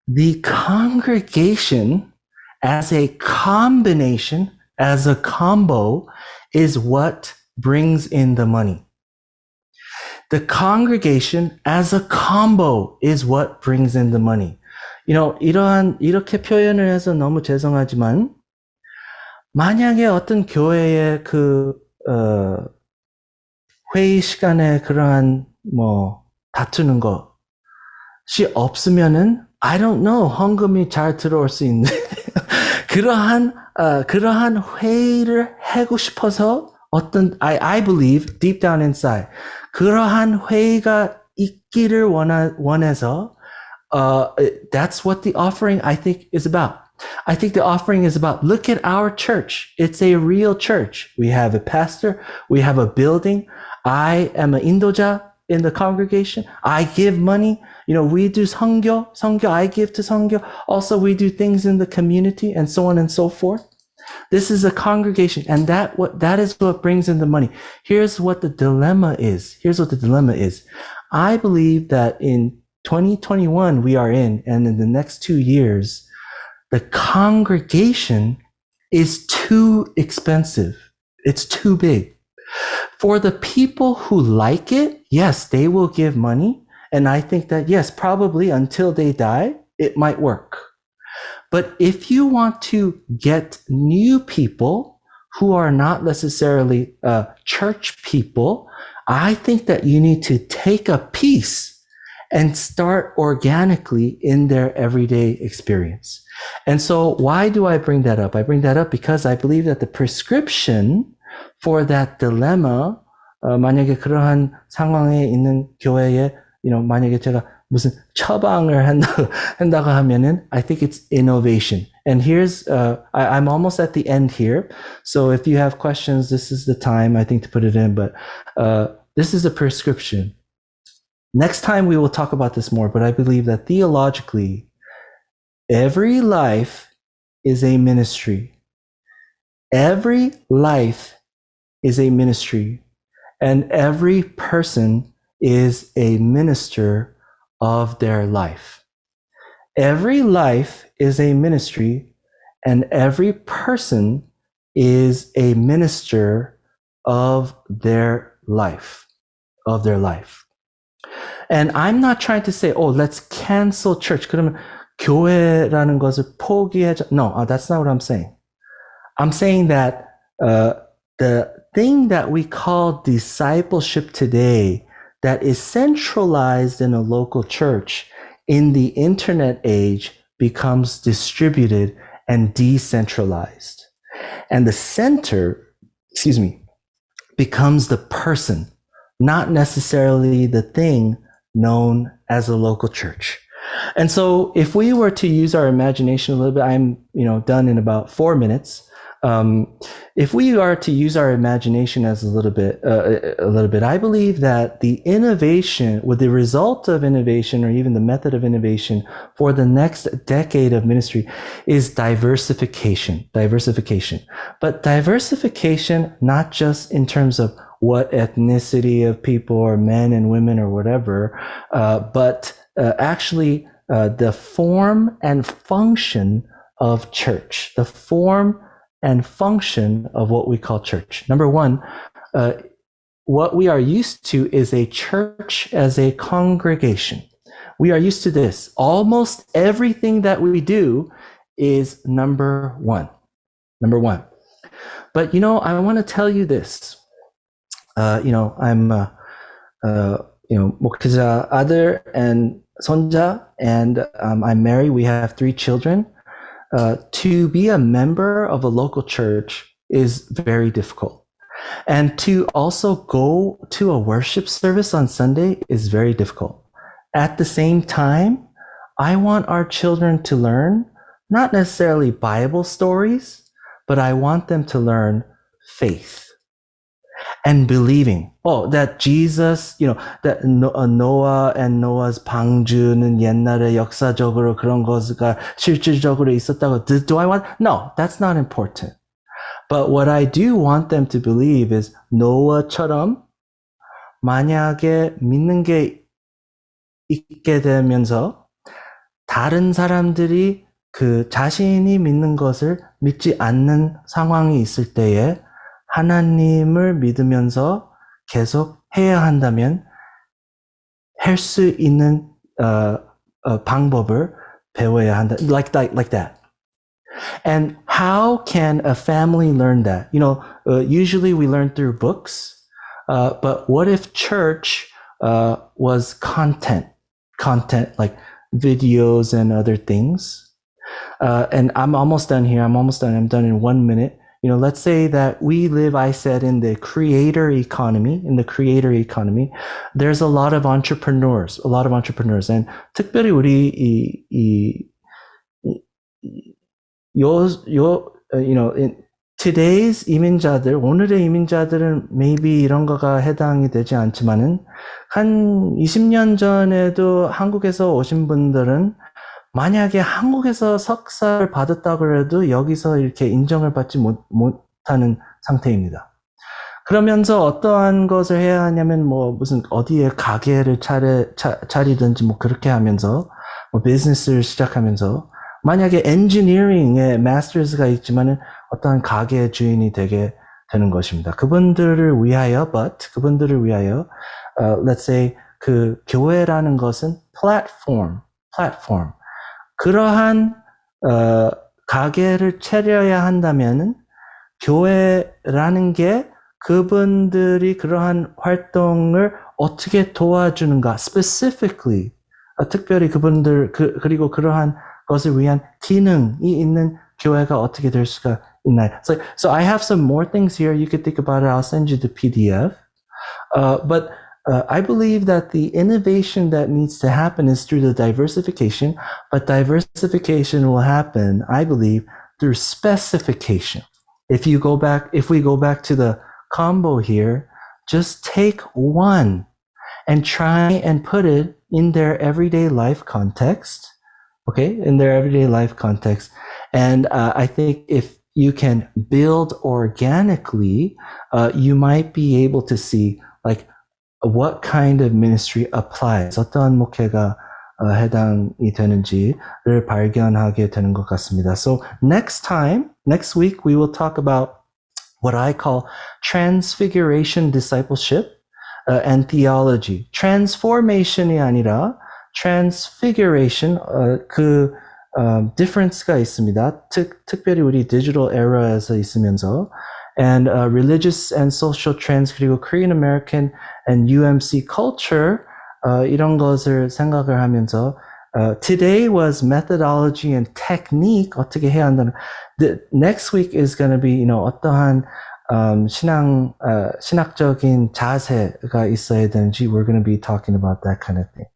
The congregation as a combination, as a combo, is what brings in the money. The congregation as a combo is what brings in the money. 이렇게 표현을 해서 너무 죄송하지만, 만약에 어떤 교회의 회의 시간에 그러한 다투는 것이 없으면은 I don't know, 헌금이 잘 들어올 수 있는 그러한 회의를 하고 싶어서 I believe deep down inside 그러한 회의가 있기를 원해서 that's what the offering I think is about. I think the offering is about, look at our church. It's a real church. We have a pastor. We have a building. I am an 인도자 in the congregation. I give money. We do 성교. I give to 성교. Also, we do things in the community and so on and so forth. This is a congregation, and that is what brings in the money. Here's what the dilemma is. I believe that in 2021 we are in, and in the next 2 years, the congregation is too expensive. It's too big. For the people who like it, yes, they will give money. And I think that, yes, probably until they die, it might work. But if you want to get new people who are not necessarily church people, I think that you need to take a piece and start organically in their everyday experience. And so why do I bring that up? I bring that up because I believe that the prescription for that dilemma, 만약에 그러한 상황에 있는 교회에, 만약에 제가 무슨 처방을 한다고 하면은, I think it's innovation. And here's, I'm almost at the end here. So if you have questions, this is the time, I think, to put it in. But this is a prescription. Next time we will talk about this more, but I believe that theologically, every life is a ministry. Every life is a ministry. And every person is a minister of their life. Every life is a ministry, and every person is a minister of their life. And I'm not trying to say, let's cancel church. 그러면 교회라는 것을 포기하자. No, that's not what I'm saying. I'm saying that the thing that we call discipleship today that is centralized in a local church in the internet age becomes distributed and decentralized. And the center, becomes the person, not necessarily the thing known as a local church. And so if we were to use our imagination a little bit, I'm, done in about 4 minutes. If we are to use our imagination as a little bit, I believe that the innovation, with the result of innovation, or even the method of innovation for the next decade of ministry, is diversification. But diversification, not just in terms of what ethnicity of people, or men and women, or whatever, but actually the form and function of church. The form and function of what we call church. Number one, what we are used to is a church as a congregation. We are used to this. Almost everything that we do is number one. But I want to tell you this. I'm 목회자 아들 and 손자, and I'm married. We have 3 children. To be a member of a local church is very difficult. And to also go to a worship service on Sunday is very difficult. At the same time, I want our children to learn, not necessarily Bible stories, but I want them to learn faith and believing. That Jesus, that Noah and Noah's 방주는 옛날에 역사적으로 그런 것가 실질적으로 있었다고. Do I want? No, that's not important. But what I do want them to believe is 노아처럼 만약에 믿는 게 있게 되면서 다른 사람들이 그 자신이 믿는 것을 믿지 않는 상황이 있을 때에 하나님을 믿으면서 계속 해야 한다면 할 수 있는 방법을 배워야 한다. Like that. And how can a family learn that? Usually we learn through books, but what if church was content like videos and other things? And I'm almost done here. I'm done in 1 minute. Let's say that we live, I said, in the creator economy. There's a lot of entrepreneurs. And 특별히 우리 in today's 이민자들, 오늘의 이민자들은 maybe 이런 거가 해당이 되지 않지만은 한 20년 전에도 한국에서 오신 분들은 만약에 한국에서 석사를 받았다고 해도 여기서 이렇게 인정을 받지 못하는 상태입니다. 그러면서 어떠한 것을 해야 하냐면 무슨 어디에 가게를 차리든지 그렇게 하면서 비즈니스를 시작하면서 만약에 엔지니어링에 마스터스가 있지만은 어떠한 가게의 주인이 되게 되는 것입니다. 그분들을 위하여, let's say 그 교회라는 것은 플랫폼. 그러한 가게를 차려야 한다면은 교회라는 게 그분들이 그러한 활동을 어떻게 도와주는가, specifically 특별히 그분들 그리고 그러한 것을 위한 기능이 있는 교회가 어떻게 될 수가 있나요? So I have some more things here. You could think about it. I'll send you the PDF. But I believe that the innovation that needs to happen is through the diversification, but diversification will happen, I believe, through specification. If we go back to the combo here, just take one and try and put it in their everyday life context. Okay, in their everyday life context. And I think if you can build organically, you might be able to see like what kind of ministry applies. 어떠한 목회가 해당이 되는지를 발견하게 되는 것 같습니다. So next week, we will talk about what I call transfiguration discipleship and theology. Transformation이 아니라 transfiguration, difference가 있습니다. 특별히 우리 digital era에서 있으면서 and religious and social trends 그리고 Korean American and UMC culture 이런 것을 생각을 하면서 today was methodology and technique 어떻게 해야 한다는 the next week is going to be 어떠한 신학적인 자세가 있어야 되는지 we're going to be talking about that kind of thing.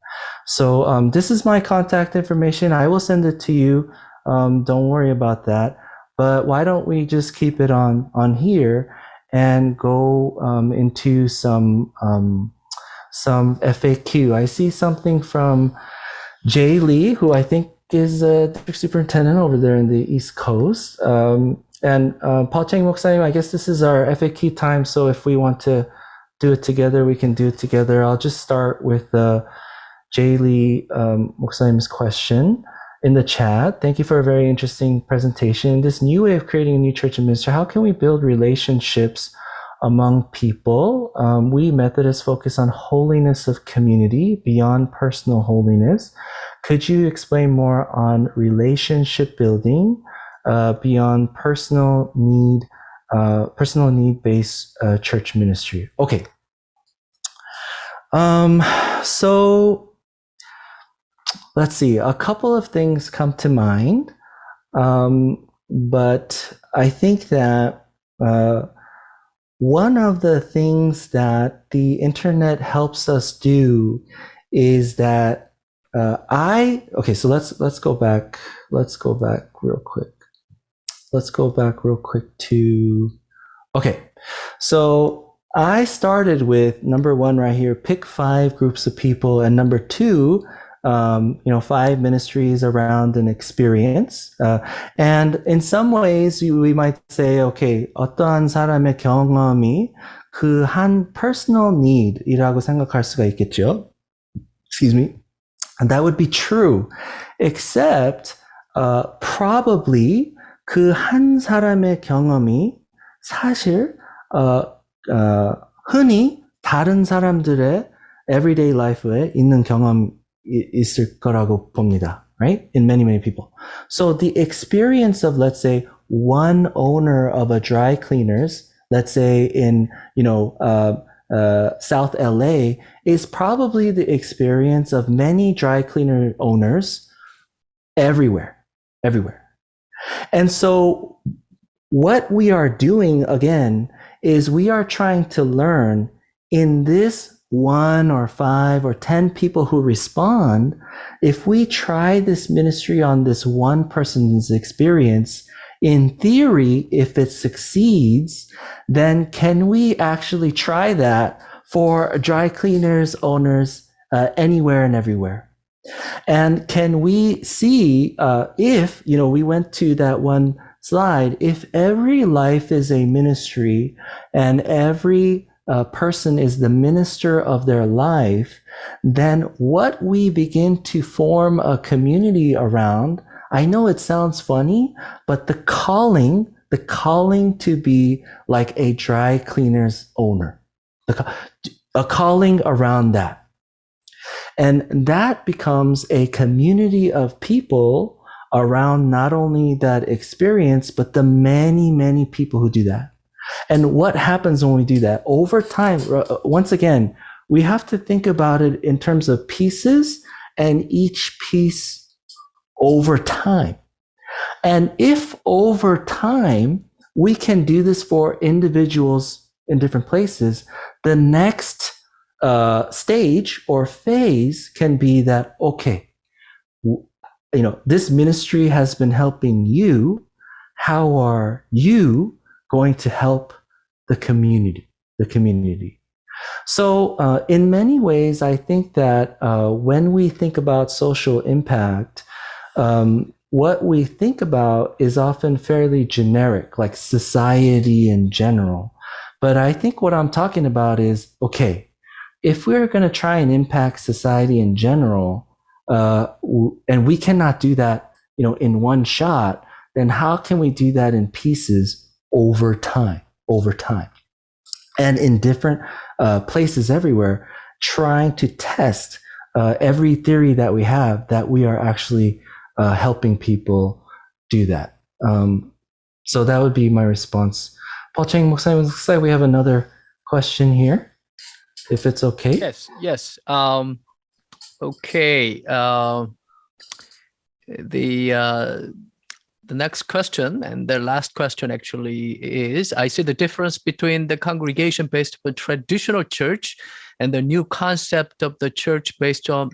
So this is my contact information. I will send it to you. Don't worry about that. But why don't we just keep it on here and go into some FAQ. I see something from Jay Lee, who I think is a district superintendent over there in the East Coast. And Paul Chang Moksaim, I guess this is our FAQ time. So if we want to do it together, we can do it together. I'll just start with Jay Lee Moksaim's question in the chat. Thank you for a very interesting presentation. This new way of creating a new church and ministry, how can we build relationships among people? We Methodists focus on holiness of community beyond personal holiness. Could you explain more on relationship building beyond personal need-based church ministry? Okay. So let's see. A couple of things come to mind, but I think that one of the things that the internet helps us do is that so let's go back real quick. Let's go back real quick to, okay. So I started with number one right here, pick 5 groups of people, and number 2, 5 ministries around an experience. And in some ways, we might say, okay, 어떠한 사람의 경험이 그 한 personal need이라고 생각할 수가 있겠죠. Excuse me. And that would be true, except probably 그 한 사람의 경험이 사실 흔히 다른 사람들의 everyday life에 있는 경험 있을 거라고 봅니다, right? In many people. So the experience of, let's say, one owner of a dry cleaners, let's say in, South LA, is probably the experience of many dry cleaner owners everywhere. And so what we are doing, again, is we are trying to learn in this 1 or 5 or 10 people who respond, if we try this ministry on this one person's experience, in theory, if it succeeds, then can we actually try that for dry cleaners owners anywhere and everywhere? And can we see if, we went to that one slide, if every life is a ministry and every person is the minister of their life, then what we begin to form a community around, I know it sounds funny, but the calling to be like a dry cleaners owner, a calling around that. And that becomes a community of people around not only that experience, but the many, many people who do that. And what happens when we do that? Over time, once again, we have to think about it in terms of pieces and each piece over time. And if over time we can do this for individuals in different places, the next stage or phase can be that, okay, this ministry has been helping you. How are you going to help the community? So in many ways, I think that when we think about social impact, what we think about is often fairly generic, like society in general. But I think what I'm talking about is, okay, if we're going to try and impact society in general, and we cannot do that, in one shot, then how can we do that in pieces over time? And in different places everywhere, trying to test every theory that we have, that we are actually helping people do that. So that would be my response. Paul Chang 목사님, looks like we have another question here, if it's okay. Yes. Okay. The next question, and the last question actually is, I see the difference between the congregation based on traditional church and the new concept of the church based on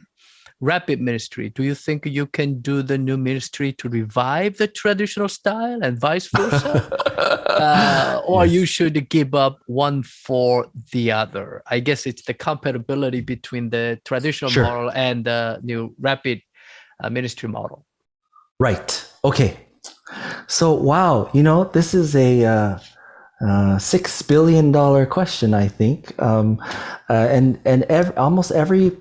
rapid ministry. Do you think you can do the new ministry to revive the traditional style and vice versa? Or you should give up one for the other? I guess it's the compatibility between the traditional model and the new rapid ministry model. Right. Okay. So, wow, this is a $6 billion question, I think. Almost every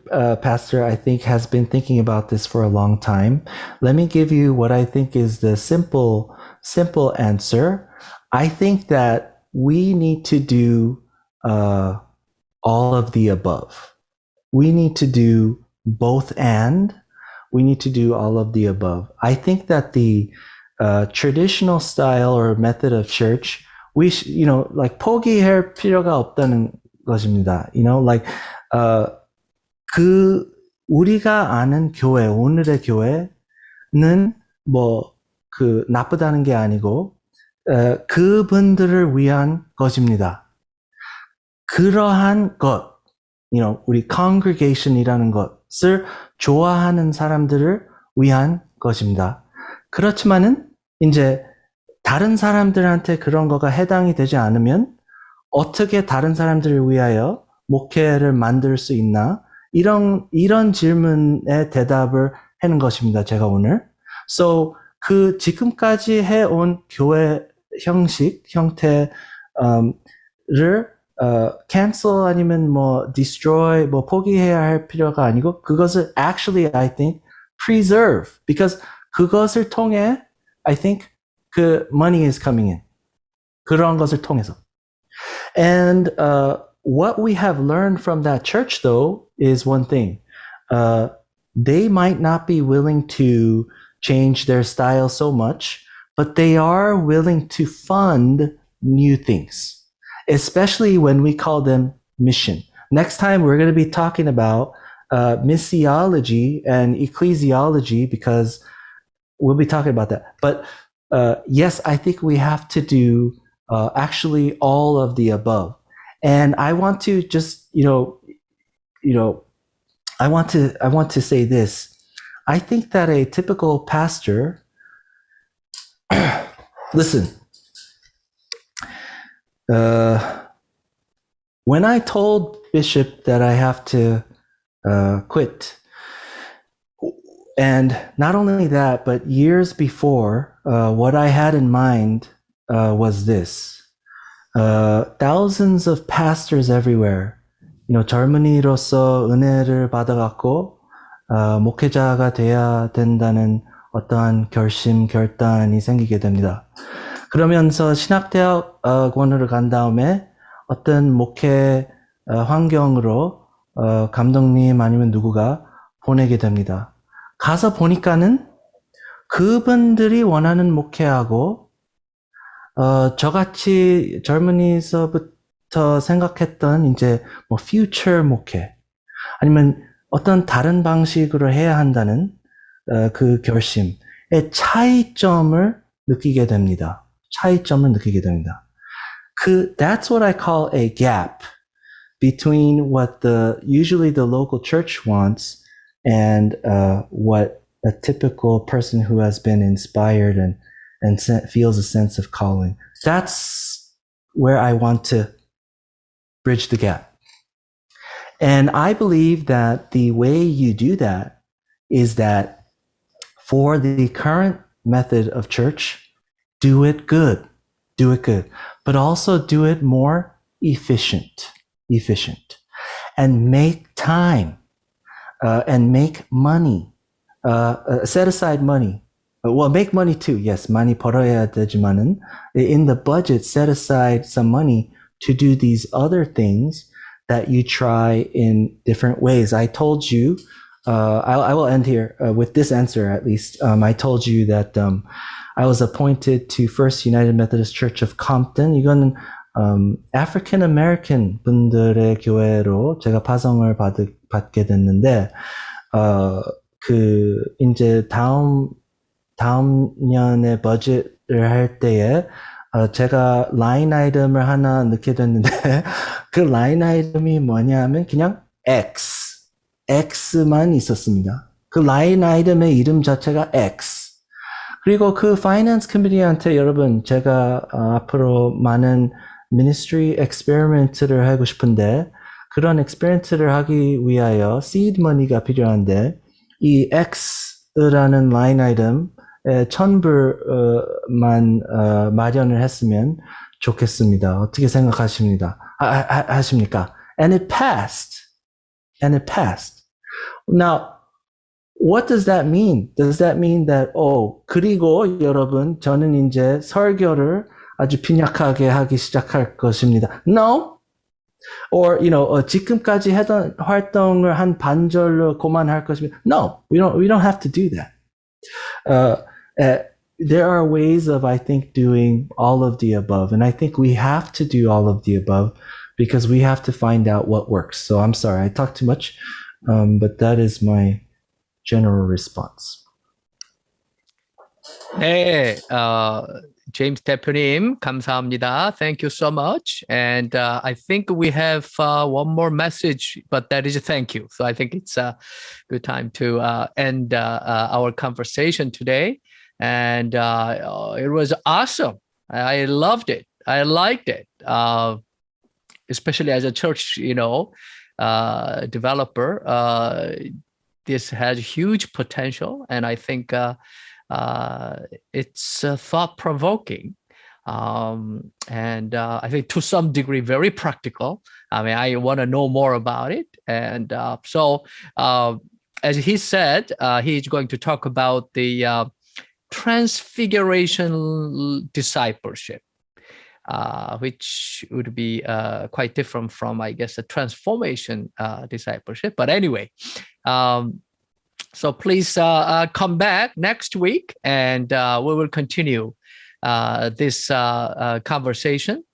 pastor, I think, has been thinking about this for a long time. Let me give you what I think is the simple answer. I think that we need to do all of the above. We need to do both and. We need to do all of the above. I think that the traditional style or method of church, we like 포기할 필요가 없다는 것입니다. 우리가 아는 교회, 오늘의 교회는 나쁘다는 게 아니고 그분들을 위한 것입니다. 그러한 것, 우리 congregation이라는 것을 좋아하는 사람들을 위한 것입니다. 그렇지만은 이제 다른 사람들한테 그런 거가 해당이 되지 않으면 어떻게 다른 사람들을 위하여 목회를 만들 수 있나? 이런 질문에 대답을 하는 것입니다. 제가 오늘. So 지금까지 해온 교회 형태를 cancel 아니면 destroy 포기해야 할 필요가 아니고 그것을 actually I think preserve, because 그것을 통해 I think money is coming in. 그런 것을 통해서. And what we have learned from that church though is one thing. They might not be willing to change their style so much, but they are willing to fund new things, especially when we call them mission. Next time we're going to be talking about missiology and ecclesiology, because we'll be talking about that. But yes, I think we have to do actually all of the above. And I want to just, I want to say this. I think that a typical pastor, listen, when I told Bishop that I have to quit, and not only that, but years before, what I had in mind was this. Thousands of pastors everywhere, 젊은이로서 은혜를 받아갖고 목회자가 돼야 된다는 어떠한 결단이 생기게 됩니다. 그러면서 신학대학원을 간 다음에 어떤 목회 환경으로 감독님 아니면 누구가 보내게 됩니다. 가서 보니까는 그분들이 원하는 목회하고 저같이 젊은이서부터 생각했던 이제 future 목회 아니면 어떤 다른 방식으로 해야 한다는 그 결심의 차이점을 느끼게 됩니다. That's what I call a gap between what usually the local church wants and what a typical person who has been inspired and feels a sense of calling. That's where I want to bridge the gap. And I believe that the way you do that is that for the current method of church, do it good, but also do it more efficient, and make time, and make money, set aside money. Well, make money too. Yes, 많이 벌어야 되지만은 in the budget, set aside some money to do these other things that you try in different ways. I told you, I will end here with this answer at least. I told you that I was appointed to First United Methodist Church of Compton. 이거는 African American 분들의 교회로 제가 파송을 받게 됐는데 이제 다음 년에 버짓을 할 때에 제가 라인 아이템을 하나 넣게 됐는데 그 라인 아이템이 뭐냐면 그냥 X만 있었습니다. 그 라인 아이템의 이름 자체가 X. 그리고 그 파이낸스 커미티한테 여러분 제가 앞으로 많은 미니스트리 엑스페리먼트를 하고 싶은데 그런 엑스페리먼트를 하기 위하여 시드 머니가 필요한데 이 X라는 라인 아이템 $1,000불만 마련을 했으면 좋겠습니다. 어떻게 생각하십니까? And it passed. Now, what does that mean? Does that mean that 그리고 여러분 저는 이제 설교를 아주 빈약하게 하기 시작할 것입니다. No. Or 지금까지 했던 활동을 한 반절로 그만할 것입니다. No, we don't have to do that. There are ways of, I think, doing all of the above. And I think we have to do all of the above because we have to find out what works. So I'm sorry, I talked too much, but that is my general response. 네, James 대표님, 감사합니다. Thank you so much. And I think we have one more message, but that is a thank you. So I think it's a good time to end our conversation today. And it was awesome. I loved it. I liked it, especially as a church, developer. This has huge potential, and I think it's thought-provoking, and I think to some degree very practical. I mean, I want to know more about it, and so as he said, he's going to talk about the transfiguration discipleship, which would be quite different from, I guess, a transformation discipleship. But anyway, so please come back next week, and we will continue this conversation.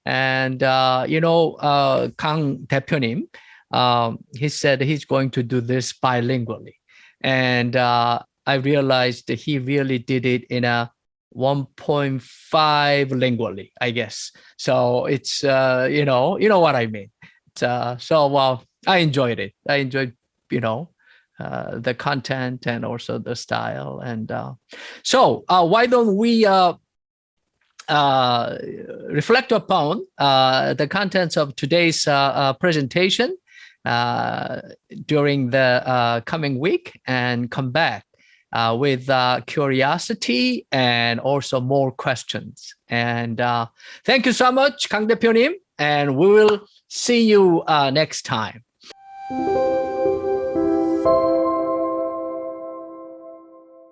And Kang 대표님, he said he's going to do this bilingually, and I realized that he really did it in a 1.5 lingually, I guess. So it's you know what I mean. So I enjoyed it. I enjoyed the content and also the style. And so why don't we reflect upon the contents of today's presentation during the coming week and come back with curiosity and also more questions. And thank you so much, Kang 대표님, and we will see you next time.